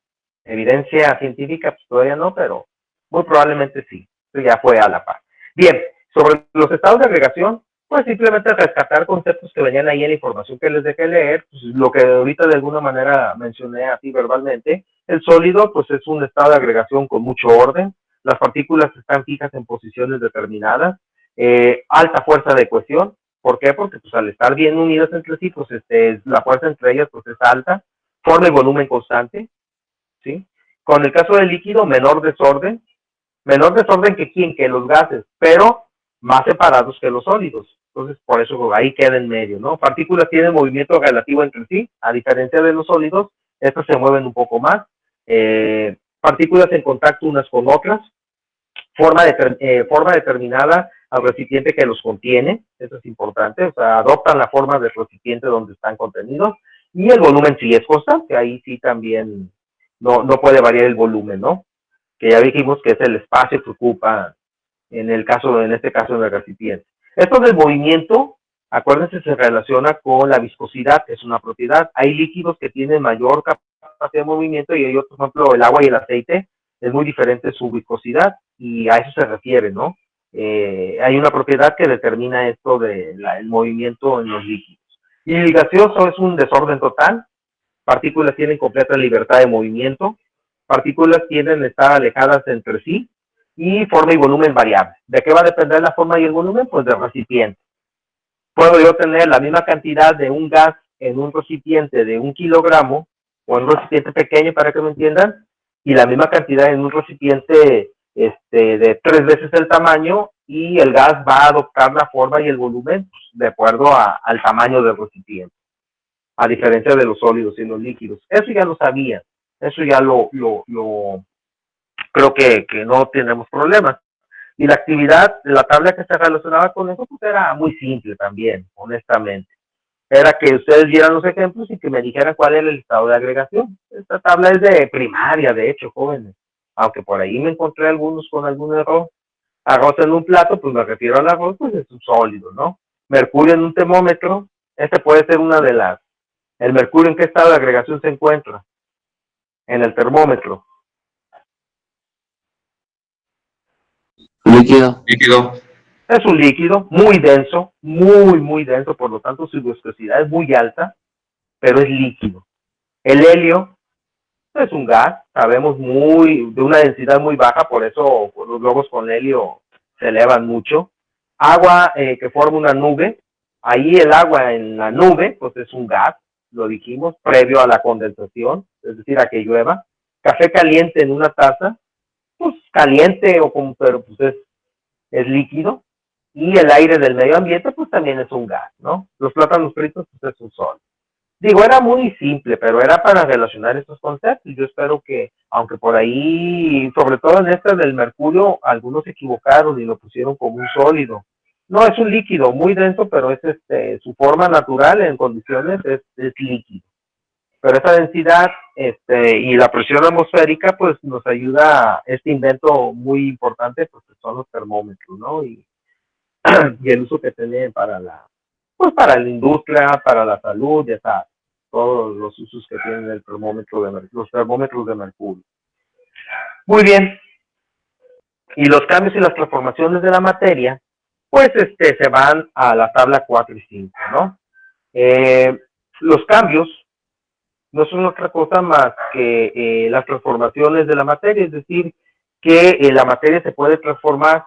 evidencia científica, pues todavía no, pero muy probablemente sí. Eso ya fue a la par. Bien, sobre los estados de agregación, pues simplemente rescatar conceptos que venían ahí en la información que les dejé leer, pues lo que ahorita de alguna manera mencioné así verbalmente. El sólido, pues es un estado de agregación con mucho orden, las partículas están fijas en posiciones determinadas, alta fuerza de cohesión. ¿Por qué? Porque pues al estar bien unidas entre sí, pues la fuerza entre ellas pues es alta, forma y volumen constante, ¿sí? Con el caso del líquido, menor desorden que los gases, pero más separados que los sólidos. Entonces, por eso ahí queda en medio, ¿no? Partículas tienen movimiento relativo entre sí, a diferencia de los sólidos, estas se mueven un poco más. Partículas en contacto unas con otras, forma determinada al recipiente que los contiene, eso es importante, o sea, adoptan la forma del recipiente donde están contenidos, y el volumen sí es constante, ahí sí también no puede variar el volumen, ¿no? Que ya dijimos que es el espacio que ocupa en este caso en el recipiente. Esto del movimiento, acuérdense, se relaciona con la viscosidad, que es una propiedad. Hay líquidos que tienen mayor capacidad de movimiento y hay otros, por ejemplo, el agua y el aceite, es muy diferente su viscosidad y a eso se refiere, ¿no? Hay una propiedad que determina esto del movimiento en los líquidos. Y el gaseoso es un desorden total, partículas tienen completa libertad de movimiento, partículas tienden a estar alejadas entre sí y forma y volumen variable. ¿De qué va a depender la forma y el volumen? Pues del recipiente. Puedo yo tener la misma cantidad de un gas en un recipiente de 1 kilogramo o en un recipiente pequeño, para que me entiendan, y la misma cantidad en un recipiente de 3 veces el tamaño, y el gas va a adoptar la forma y el volumen de acuerdo al tamaño del recipiente, a diferencia de los sólidos y los líquidos. Eso ya lo sabía, eso ya lo creo que no tenemos problemas. Y la actividad, la tabla que se relacionaba con eso, pues era muy simple también, honestamente. Era que ustedes vieran los ejemplos y que me dijeran cuál era el estado de agregación. Esta tabla es de primaria, de hecho, jóvenes. Aunque por ahí me encontré algunos con algún error. Arroz en un plato, pues me refiero al arroz, pues es un sólido, ¿no? Mercurio en un termómetro, puede ser una de las. ¿El mercurio en qué estado de agregación se encuentra? En el termómetro. Líquido. Es un líquido muy denso, muy denso, por lo tanto su viscosidad es muy alta, pero es líquido. El helio es un gas, sabemos de una densidad muy baja, por eso los globos con helio se elevan mucho. Agua que forma una nube, ahí el agua en la nube, pues es un gas, lo dijimos, previo a la condensación, es decir, a que llueva. Café caliente en una taza, pues caliente o como, pero pues es líquido. Y el aire del medio ambiente, pues también es un gas, ¿no? Los plátanos fritos, pues es un sol. Digo, era muy simple, pero era para relacionar estos conceptos. Yo espero que, aunque por ahí, sobre todo en esta del mercurio, algunos se equivocaron y lo pusieron como un sólido. No, es un líquido muy denso, pero es su forma natural en condiciones es líquido. Pero esa densidad y la presión atmosférica, pues nos ayuda a este invento muy importante, pues que son los termómetros, ¿no? Y el uso que tienen pues para la industria, para la salud, ya sabes, todos los usos que tienen el termómetro los termómetros de mercurio. Muy bien. Y los cambios y las transformaciones de la materia, pues se van a la tabla 4 y 5, ¿no? Los cambios no son otra cosa más que las transformaciones de la materia, es decir, que la materia se puede transformar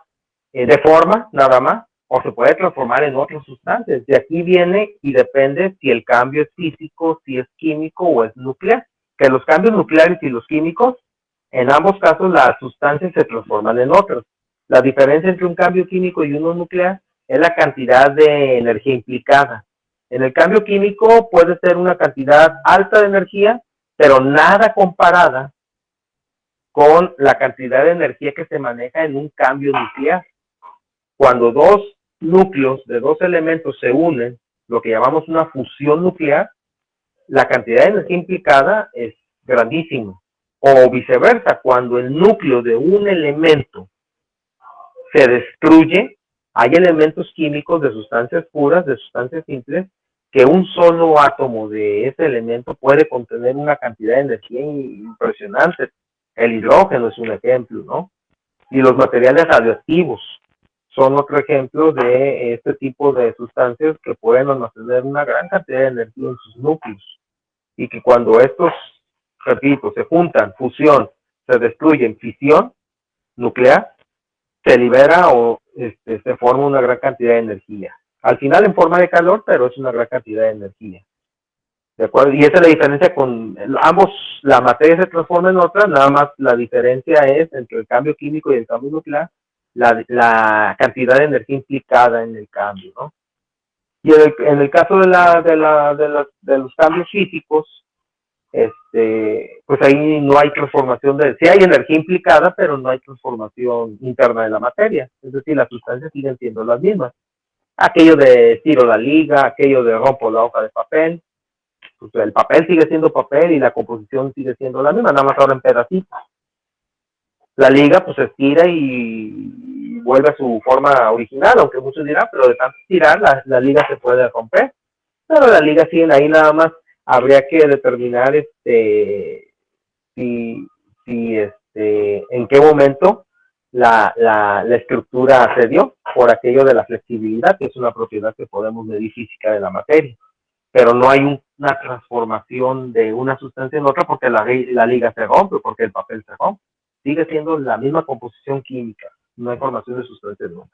de forma nada más, o se puede transformar en otras sustancias. De aquí viene y depende si el cambio es físico, si es químico o es nuclear. Que los cambios nucleares y los químicos, en ambos casos las sustancias se transforman en otras. La diferencia entre un cambio químico y uno nuclear es la cantidad de energía implicada. En el cambio químico puede ser una cantidad alta de energía, pero nada comparada con la cantidad de energía que se maneja en un cambio nuclear. Cuando dos núcleos de dos elementos se unen, lo que llamamos una fusión nuclear, la cantidad de energía implicada es grandísima. O viceversa, cuando el núcleo de un elemento se destruye, hay elementos químicos de sustancias puras, de sustancias simples, que un solo átomo de ese elemento puede contener una cantidad de energía impresionante. El hidrógeno es un ejemplo, ¿no? Y los materiales radioactivos son otro ejemplo de este tipo de sustancias que pueden almacenar una gran cantidad de energía en sus núcleos. Y que cuando estos, repito, se juntan, fusión, se destruyen, fisión nuclear, se libera o se forma una gran cantidad de energía. Al final en forma de calor, pero es una gran cantidad de energía. ¿De acuerdo? Y esa es la diferencia con ambos, la materia se transforma en otra, nada más la diferencia es entre el cambio químico y el cambio nuclear, la cantidad de energía implicada en el cambio, ¿no? Y en el caso de los cambios físicos, pues ahí no hay transformación sí hay energía implicada, pero no hay transformación interna de la materia, es decir, las sustancias siguen siendo las mismas. Aquello de tiro la liga, aquello de rompo la hoja de papel, pues el papel sigue siendo papel y la composición sigue siendo la misma, nada más ahora en pedacitos. La liga pues se estira y vuelve a su forma original, aunque muchos dirán, pero de tanto estirar la liga se puede romper. Pero la liga sigue ahí, nada más habría que determinar en qué momento la estructura se dio por aquello de la flexibilidad, que es una propiedad que podemos medir física de la materia. Pero no hay una transformación de una sustancia en otra porque la liga se rompe, porque el papel se rompe. Sigue siendo la misma composición química, no hay formación de sustancias nuevas.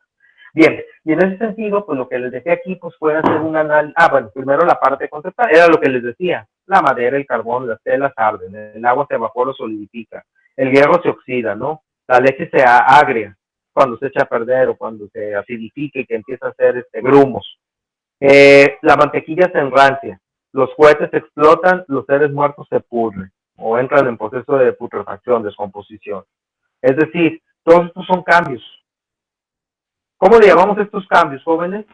Bien, y en ese sentido, pues lo que les dejé aquí, pues fue hacer un análisis. Bueno, primero la parte conceptual, era lo que les decía. La madera, el carbón, las telas arden, el agua se evapora o solidifica, el hierro se oxida, ¿no? La leche se agria cuando se echa a perder o cuando se acidifica y que empieza a hacer grumos. La mantequilla se enrancia, los cohetes explotan, los seres muertos se pudren o entran en proceso de putrefacción, descomposición. Es decir, todos estos son cambios. ¿Cómo le llamamos estos cambios, jóvenes?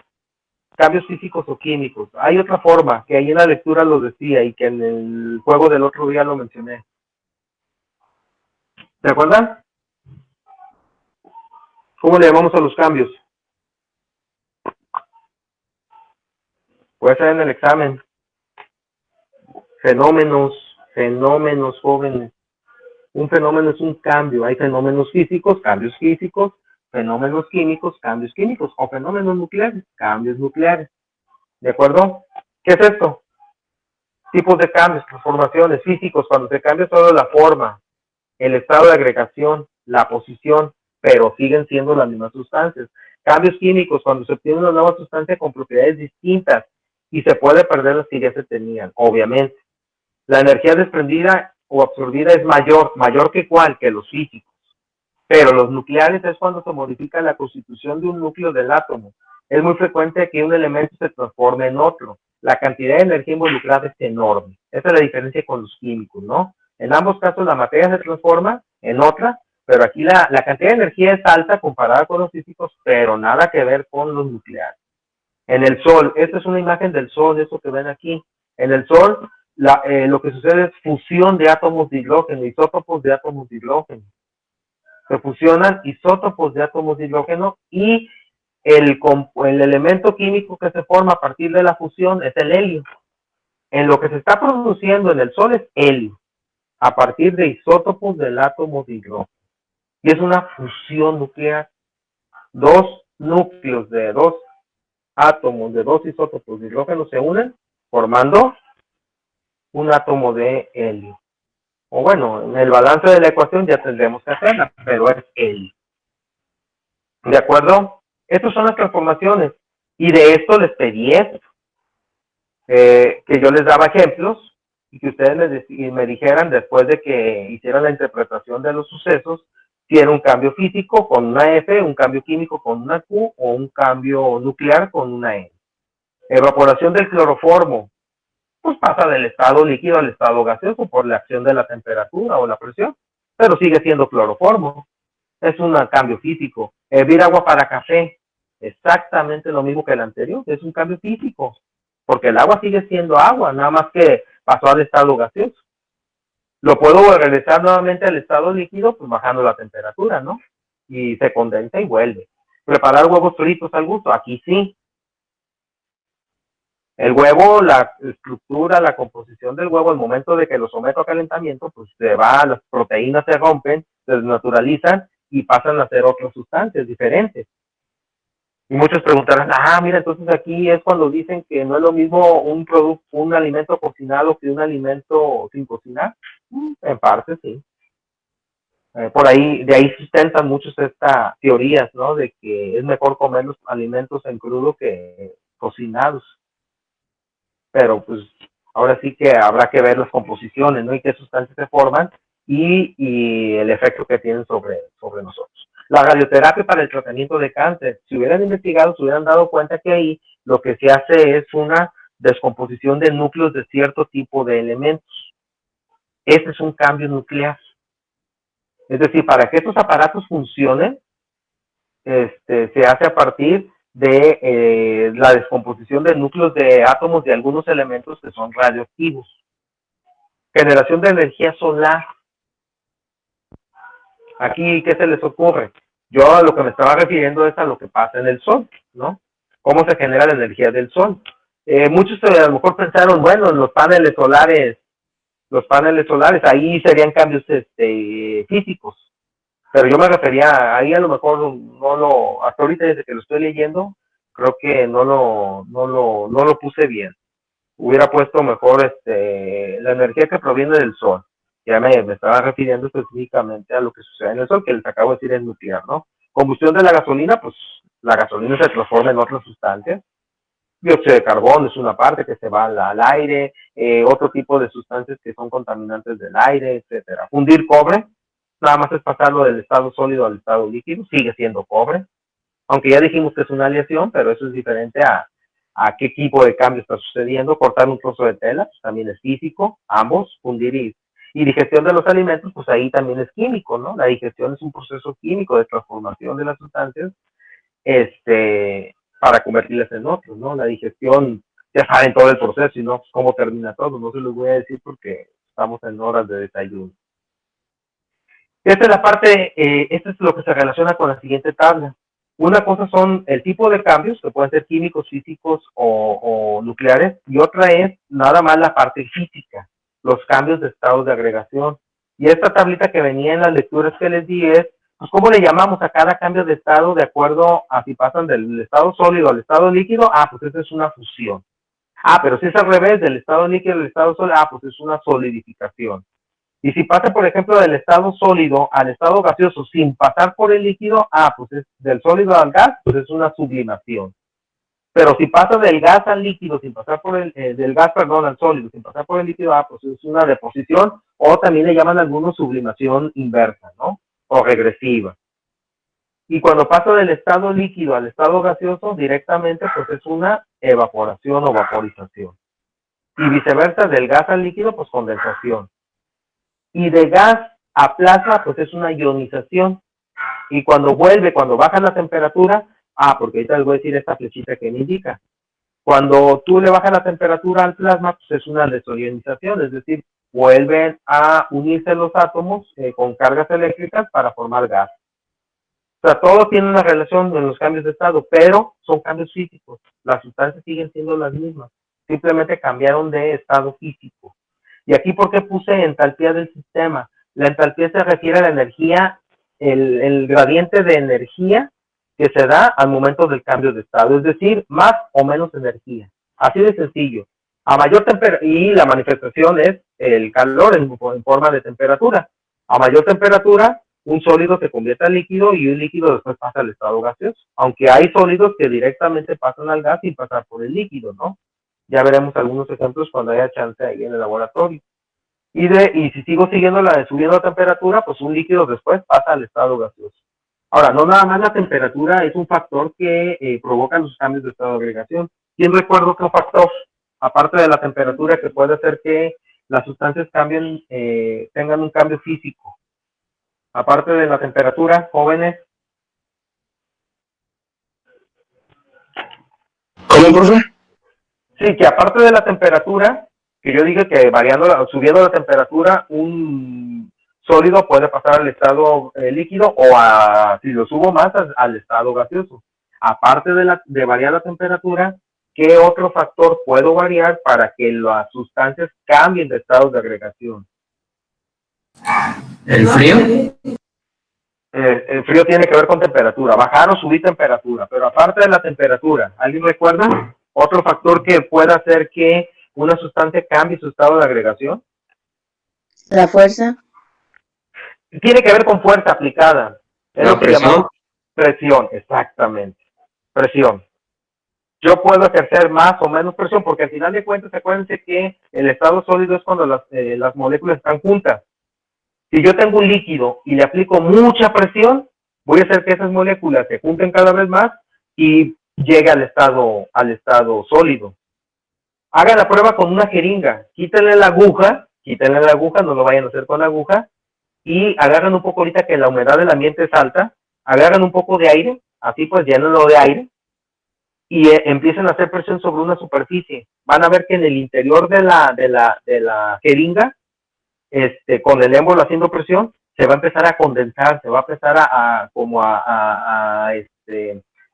Cambios físicos o químicos. Hay otra forma, que ahí en la lectura lo decía y que en el juego del otro día lo mencioné. ¿Se acuerdan? ¿Cómo le llamamos a los cambios? Puede ser en el examen. Fenómenos, jóvenes. Un fenómeno es un cambio. Hay fenómenos físicos, cambios físicos, fenómenos químicos, cambios químicos, o fenómenos nucleares, cambios nucleares. ¿De acuerdo? ¿Qué es esto? Tipos de cambios, transformaciones físicos, cuando se cambia solo la forma, el estado de agregación, la posición, pero siguen siendo las mismas sustancias. Cambios químicos, cuando se obtiene una nueva sustancia con propiedades distintas y se puede perder las que ya se tenían, obviamente. La energía desprendida o absorbida es mayor que cuál, que los físicos. Pero los nucleares es cuando se modifica la constitución de un núcleo del átomo. Es muy frecuente que un elemento se transforme en otro. La cantidad de energía involucrada es enorme. Esa es la diferencia con los químicos, ¿no? En ambos casos la materia se transforma en otra, pero aquí la cantidad de energía es alta comparada con los físicos, pero nada que ver con los nucleares. En el Sol, esta es una imagen del Sol, eso que ven aquí. En el Sol, lo que sucede es fusión de átomos de hidrógeno, isótopos de átomos de hidrógeno. Se fusionan isótopos de átomos de hidrógeno y el elemento químico que se forma a partir de la fusión es el helio. En lo que se está produciendo en el Sol es helio, a partir de isótopos del átomo de hidrógeno. Y es una fusión nuclear. Dos núcleos de dos átomos de dos isótopos de hidrógeno se unen formando un átomo de helio. O bueno, en el balance de la ecuación ya tendremos que hacerla, pero es helio. ¿De acuerdo? Estas son las transformaciones. Y de esto les pedí esto. Que yo les daba ejemplos y que ustedes me dijeran después de que hicieran la interpretación de los sucesos si era un cambio físico con una F, un cambio químico con una Q o un cambio nuclear con una N. Evaporación del cloroformo, pues pasa del estado líquido al estado gaseoso por la acción de la temperatura o la presión, pero sigue siendo cloroformo. Es un cambio físico. Hervir agua para café, exactamente lo mismo que el anterior, es un cambio físico, porque el agua sigue siendo agua, nada más que pasó al estado gaseoso. Lo puedo regresar nuevamente al estado líquido, pues bajando la temperatura, ¿no? Y se condensa y vuelve. Preparar huevos fritos al gusto, aquí sí. El huevo, la estructura, la composición del huevo, al momento de que lo someto a calentamiento, pues se va, las proteínas se rompen, se desnaturalizan y pasan a ser otras sustancias diferentes. Y muchos preguntarán, mira, entonces aquí es cuando dicen que no es lo mismo un alimento cocinado que un alimento sin cocinar. En parte, sí. Por ahí, de ahí sustentan muchos estas teorías, ¿no? De que es mejor comer los alimentos en crudo que cocinados. Pero pues ahora sí que habrá que ver las composiciones, ¿no? Y qué sustancias se forman y el efecto que tienen sobre nosotros. La radioterapia para el tratamiento de cáncer, si hubieran investigado, se hubieran dado cuenta que ahí lo que se hace es una descomposición de núcleos de cierto tipo de elementos. Este es un cambio nuclear. Es decir, para que estos aparatos funcionen, se hace a partir de la descomposición de núcleos de átomos de algunos elementos que son radioactivos. Generación de energía solar. Aquí, ¿qué se les ocurre? Yo a lo que me estaba refiriendo es a lo que pasa en el Sol, ¿no? ¿Cómo se genera la energía del Sol? Muchos a lo mejor pensaron, bueno, los paneles solares, ahí serían cambios físicos. Pero yo me refería, ahí a lo mejor hasta ahorita desde que lo estoy leyendo, creo que no lo puse bien. Hubiera puesto mejor la energía que proviene del Sol. Ya me estaba refiriendo específicamente a lo que sucede en el Sol, que les acabo de decir es nuclear, ¿no? Combustión de la gasolina, pues la gasolina se transforma en otras sustancias. Dióxido de carbono es una parte que se va al aire, otro tipo de sustancias que son contaminantes del aire, etcétera. Fundir cobre, nada más es pasarlo del estado sólido al estado líquido, sigue siendo cobre, aunque ya dijimos que es una aleación, pero eso es diferente a qué tipo de cambio está sucediendo. Cortar un trozo de tela, pues también es físico, ambos, fundir y digestión de los alimentos, pues ahí también es químico, ¿no? La digestión es un proceso químico de transformación de las sustancias, para convertirlas en otros, ¿no? La digestión, ya saben todo el proceso y no cómo termina todo, no se los voy a decir porque estamos en horas de desayuno. Esta es la parte, esto es lo que se relaciona con la siguiente tabla. Una cosa son el tipo de cambios, que pueden ser químicos, físicos o nucleares, y otra es nada más la parte física, los cambios de estados de agregación. Y esta tablita que venía en las lecturas que les di es, pues, ¿cómo le llamamos a cada cambio de estado de acuerdo a si pasan del estado sólido al estado líquido? Pues esa es una fusión. Pero si es al revés, del estado líquido al estado sólido, pues es una solidificación. Y si pasa, por ejemplo, del estado sólido al estado gaseoso sin pasar por el líquido, pues es del sólido al gas, pues es una sublimación. Pero si pasa del gas al líquido sin pasar por del gas, perdón, al sólido sin pasar por el líquido, pues es una deposición, o también le llaman algunos sublimación inversa, ¿no? O regresiva. Y cuando pasa del estado líquido al estado gaseoso, directamente, pues es una evaporación o vaporización. Y viceversa, del gas al líquido, pues condensación. Y de gas a plasma, pues es una ionización. Y cuando baja la temperatura, porque ahorita les voy a decir esta flechita que me indica. Cuando tú le bajas la temperatura al plasma, pues es una desionización, es decir, vuelven a unirse los átomos con cargas eléctricas para formar gas. O sea, todo tiene una relación en los cambios de estado, pero son cambios físicos. Las sustancias siguen siendo las mismas, simplemente cambiaron de estado físico. Y aquí, ¿por qué puse entalpía del sistema? La entalpía se refiere a la energía, el gradiente de energía que se da al momento del cambio de estado, es decir, más o menos energía. Así de sencillo. A mayor temperatura, y la manifestación es el calor en forma de temperatura. A mayor temperatura, un sólido se convierte en líquido y un líquido después pasa al estado gaseoso. Aunque hay sólidos que directamente pasan al gas sin pasar por el líquido, ¿no? Ya veremos algunos ejemplos cuando haya chance ahí en el laboratorio. Y si sigo subiendo la temperatura, pues un líquido después pasa al estado gaseoso. Ahora, no nada más la temperatura es un factor que provoca los cambios de estado de agregación. ¿Quién recuerda otro factor, aparte de la temperatura, que puede hacer que las sustancias cambien, tengan un cambio físico? Aparte de la temperatura, jóvenes. ¿Cómo, profe? Sí, que aparte de la temperatura, que yo dije que subiendo la temperatura, un sólido puede pasar al estado líquido o si lo subo más al estado gaseoso. Aparte de variar la temperatura, ¿qué otro factor puedo variar para que las sustancias cambien de estado de agregación? ¿El frío? El frío tiene que ver con temperatura, bajar o subir temperatura, pero aparte de la temperatura, ¿alguien recuerda otro factor que pueda hacer que una sustancia cambie su estado de agregación? La fuerza. Tiene que ver con fuerza aplicada. Es ¿La presión? Presión, exactamente. Presión. Yo puedo ejercer más o menos presión porque al final de cuentas, acuérdense que el estado sólido es cuando las moléculas están juntas. Si yo tengo un líquido y le aplico mucha presión, voy a hacer que esas moléculas se junten cada vez más y llegue al estado sólido. Hagan la prueba con una jeringa. Quítenle la aguja, no lo vayan a hacer con la aguja, y agarran un poco, ahorita que la humedad del ambiente es alta, agarran un poco de aire, así pues llénenlo de aire, y empiecen a hacer presión sobre una superficie. Van a ver que en el interior de la jeringa, con el émbolo haciendo presión, se va a empezar a condensar, se va a empezar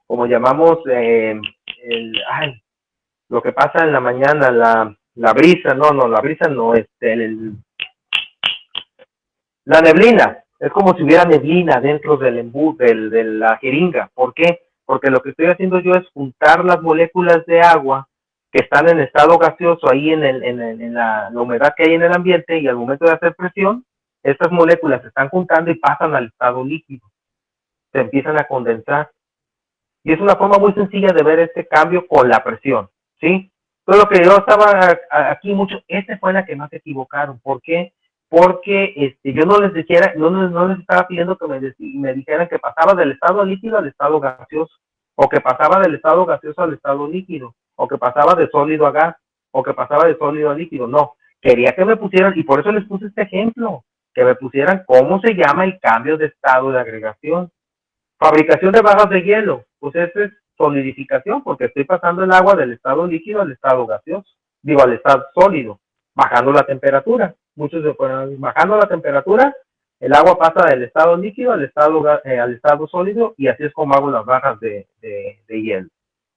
como llamamos, lo que pasa en la mañana, la brisa, la brisa no, la neblina. Es como si hubiera neblina dentro del embudo, de la jeringa. ¿Por qué? Porque lo que estoy haciendo yo es juntar las moléculas de agua que están en estado gaseoso ahí en la humedad que hay en el ambiente, y al momento de hacer presión, estas moléculas se están juntando y pasan al estado líquido. Se empiezan a condensar. Y es una forma muy sencilla de ver este cambio con la presión, ¿sí? Todo lo que yo estaba aquí mucho, fue la que más se equivocaron. ¿Por qué? Porque yo no les estaba pidiendo que me dijeran que pasaba del estado líquido al estado gaseoso, o que pasaba del estado gaseoso al estado líquido, o que pasaba de sólido a gas, o que pasaba de sólido a líquido. No, quería que me pusieran, y por eso les puse este ejemplo, que me pusieran cómo se llama el cambio de estado de agregación. Fabricación de barras de hielo, pues eso es solidificación, porque estoy pasando el agua del estado líquido al estado gaseoso, al estado sólido, bajando la temperatura. Muchos bajando la temperatura, el agua pasa del estado líquido al estado sólido, y así es como hago las barras de hielo,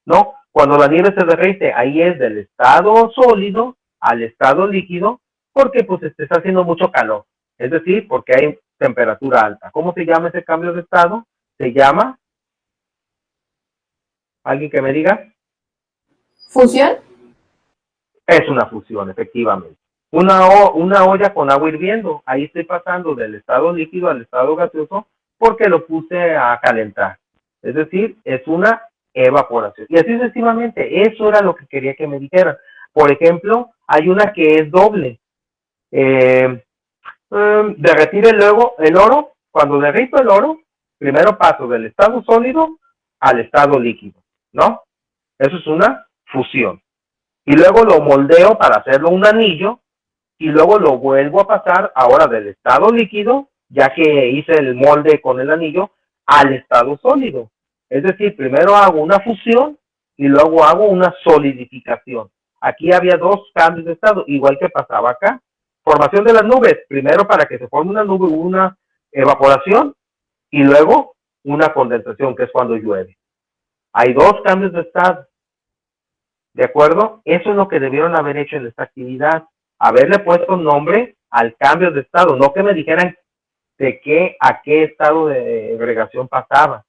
¿no? Cuando la nieve se derrite, ahí es del estado sólido al estado líquido, porque pues está haciendo mucho calor, es decir, porque hay temperatura alta. ¿Cómo se llama ese cambio de estado? Se llama, ¿alguien que me diga? ¿Fusión? Es una fusión, efectivamente. Una olla con agua hirviendo, ahí estoy pasando del estado líquido al estado gaseoso porque lo puse a calentar. Es decir, es una evaporación. Y así sucesivamente, eso era lo que quería que me dijeran. Por ejemplo, hay una que es doble. Derretir el oro, cuando derrito el oro, primero paso del estado sólido al estado líquido, ¿no? Eso es una fusión. Y luego lo moldeo para hacerlo un anillo y luego lo vuelvo a pasar ahora del estado líquido, ya que hice el molde con el anillo, al estado sólido. Es decir, primero hago una fusión y luego hago una solidificación. Aquí había dos cambios de estado, igual que pasaba acá. Formación de las nubes, primero para que se forme una nube hubo una evaporación y luego una condensación, que es cuando llueve. Hay dos cambios de estado. ¿De acuerdo? Eso es lo que debieron haber hecho en esta actividad. Haberle puesto nombre al cambio de estado, no que me dijeran de qué a qué estado de agregación pasaba.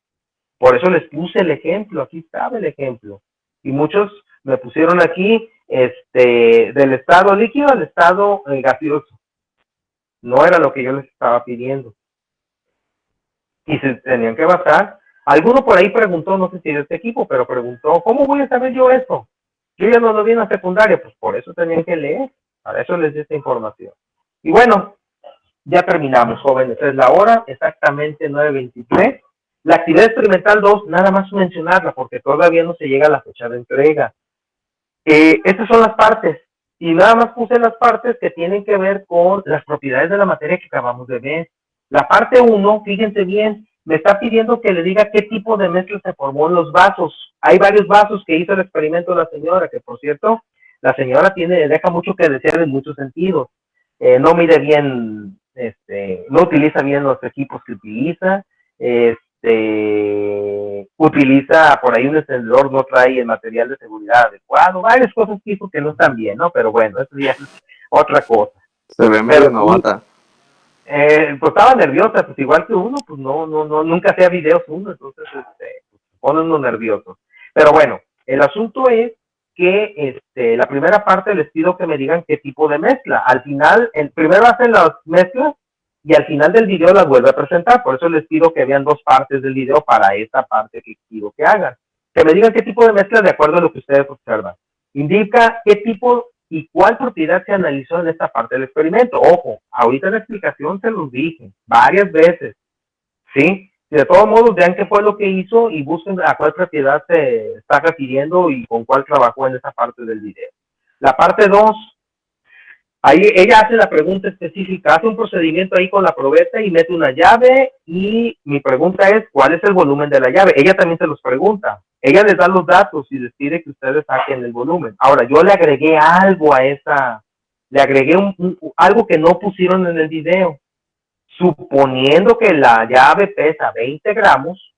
Por eso les puse el ejemplo, aquí estaba el ejemplo. Y muchos me pusieron aquí del estado líquido al estado gaseoso. No era lo que yo les estaba pidiendo. Y se tenían que basar. Alguno por ahí preguntó, no sé si de este equipo, pero preguntó, ¿cómo voy a saber yo esto? Yo ya no lo vi en la secundaria, pues por eso tenían que leer. Para eso les di esta información. Y bueno, ya terminamos, jóvenes. Es la hora, exactamente 9:23. La actividad experimental 2, nada más mencionarla, porque todavía no se llega a la fecha de entrega. Estas son las partes. Y nada más puse las partes que tienen que ver con las propiedades de la materia que acabamos de ver. La parte 1, fíjense bien, me está pidiendo que le diga qué tipo de mezcla se formó en los vasos. Hay varios vasos que hizo el experimento la señora, que por cierto, la señora deja mucho que desear en muchos sentidos. No mide bien, no utiliza bien los equipos que utiliza, utiliza por ahí un encendedor, no trae el material de seguridad adecuado, varias cosas que hizo que no están bien, ¿no? Pero bueno, eso ya es otra cosa. Se ve medio novata. Pues estaba nerviosa, pues igual que uno, pues no, nunca hacía videos uno, entonces pone uno nervioso. Pero bueno, el asunto es que la primera parte les pido que me digan qué tipo de mezcla. Al final, primero hacen las mezclas y al final del video las vuelve a presentar. Por eso les pido que vean dos partes del video para esta parte que quiero que hagan. Que me digan qué tipo de mezcla de acuerdo a lo que ustedes observan. Indica qué tipo y cuál propiedad se analizó en esta parte del experimento. Ojo, ahorita en la explicación se los dije varias veces, ¿sí? De todos modos, vean qué fue lo que hizo y busquen a cuál propiedad se está refiriendo y con cuál trabajó en esa parte del video. La parte 2, ahí ella hace la pregunta específica, hace un procedimiento ahí con la probeta y mete una llave y mi pregunta es, ¿cuál es el volumen de la llave? Ella también se los pregunta. Ella les da los datos y les pide que ustedes saquen el volumen. Ahora, yo le agregué algo a le agregué algo que no pusieron en el video. Suponiendo que la llave pesa 20 gramos,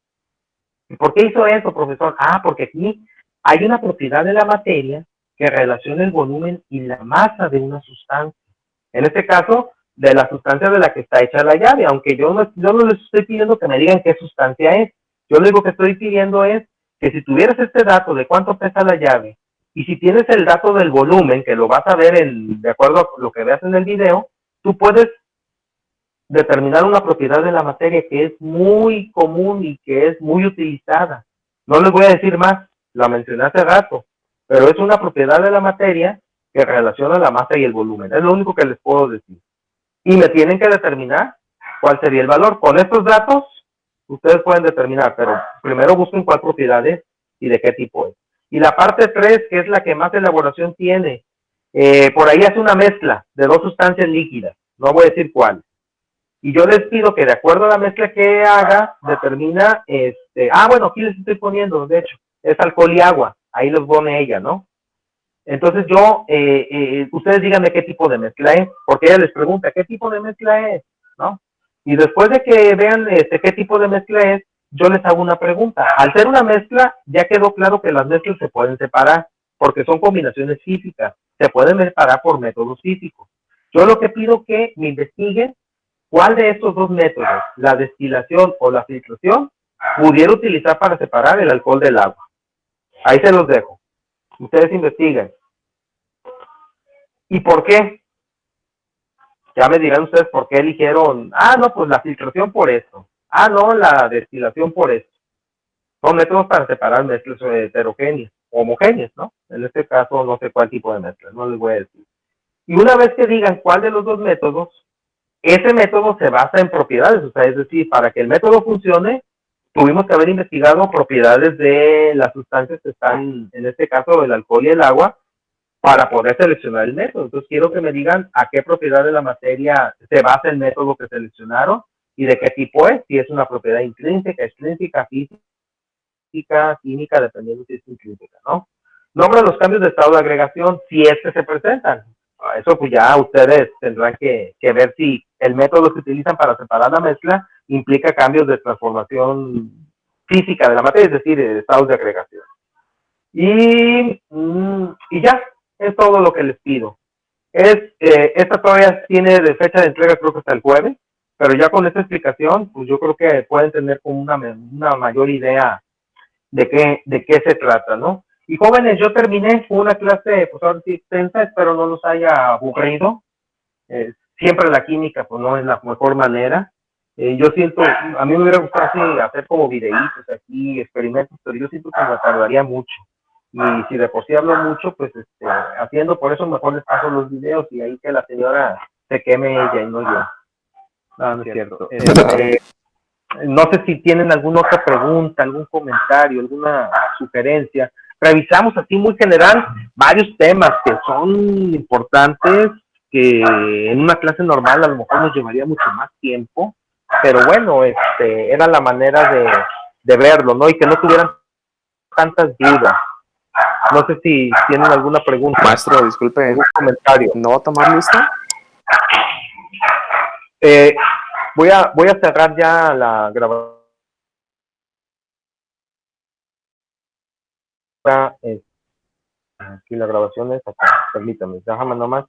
¿por qué hizo eso, profesor? Porque aquí hay una propiedad de la materia que relaciona el volumen y la masa de una sustancia. En este caso, de la sustancia de la que está hecha la llave, aunque yo no les estoy pidiendo que me digan qué sustancia es. Yo lo único que estoy pidiendo es que si tuvieras este dato de cuánto pesa la llave, y si tienes el dato del volumen, que lo vas a ver de acuerdo a lo que veas en el video, tú puedes determinar una propiedad de la materia que es muy común y que es muy utilizada. No les voy a decir más, la mencioné hace rato, pero es una propiedad de la materia que relaciona la masa y el volumen. Es lo único que les puedo decir. Y me tienen que determinar cuál sería el valor. Con estos datos, ustedes pueden determinar, pero primero busquen cuál propiedad es y de qué tipo es. Y la parte 3, que es la que más elaboración tiene, por ahí hace una mezcla de dos sustancias líquidas. No voy a decir cuál. Y yo les pido que de acuerdo a la mezcla que haga, determina, bueno, aquí les estoy poniendo, de hecho, es alcohol y agua, ahí los pone ella, ¿no? Entonces ustedes díganme qué tipo de mezcla es, porque ella les pregunta, ¿qué tipo de mezcla es? ¿No? Y después de que vean qué tipo de mezcla es, yo les hago una pregunta. Al ser una mezcla, ya quedó claro que las mezclas se pueden separar, porque son combinaciones físicas, se pueden separar por métodos físicos. Yo lo que pido que me investiguen cuál de estos dos métodos, la destilación o la filtración, pudiera utilizar para separar el alcohol del agua. Ahí se los dejo. Ustedes investiguen. ¿Y por qué? Ya me dirán ustedes por qué eligieron, no, pues la filtración por esto, no, la destilación por esto. Son métodos para separar mezclas heterogéneas, homogéneas, ¿no? En este caso, no sé cuál tipo de mezcla, no les voy a decir. Y una vez que digan cuál de los dos métodos, ese método se basa en propiedades, o sea, es decir, para que el método funcione, tuvimos que haber investigado propiedades de las sustancias que están, en este caso, el alcohol y el agua, para poder seleccionar el método. Entonces, quiero que me digan a qué propiedad de la materia se basa el método que seleccionaron y de qué tipo es, si es una propiedad intrínseca, extrínseca, física, química, dependiendo si es intrínseca, ¿no? Nombra los cambios de estado de agregación, si es que se presentan. Eso pues ya ustedes tendrán que ver si el método que utilizan para separar la mezcla implica cambios de transformación física de la materia, es decir, de estados de agregación. Y ya, es todo lo que les pido. Esta todavía tiene de fecha de entrega, creo que hasta el jueves, pero ya con esta explicación, pues yo creo que pueden tener como una mayor idea de qué se trata, ¿no? Y jóvenes, yo terminé, fue una clase, pues ahora sí extensa, espero no los haya aburrido. Siempre la química, pues no es la mejor manera. Yo siento, a mí me hubiera gustado así, hacer como videitos aquí, experimentos, pero yo siento que me tardaría mucho. Y si de por sí hablo mucho, pues haciendo, por eso mejor les paso los videos y ahí que la señora se queme ella y no yo. No es cierto. No sé si tienen alguna otra pregunta, algún comentario, alguna sugerencia. Revisamos así muy general varios temas que son importantes, que en una clase normal a lo mejor nos llevaría mucho más tiempo, pero bueno, era la manera de verlo, ¿no? Y que no tuvieran tantas dudas. No sé si tienen alguna pregunta. Maestro, disculpe, algún comentario. ¿no va a tomar lista? Voy a cerrar ya la grabación. Aquí la grabación es acá. Permítame, déjame nomás.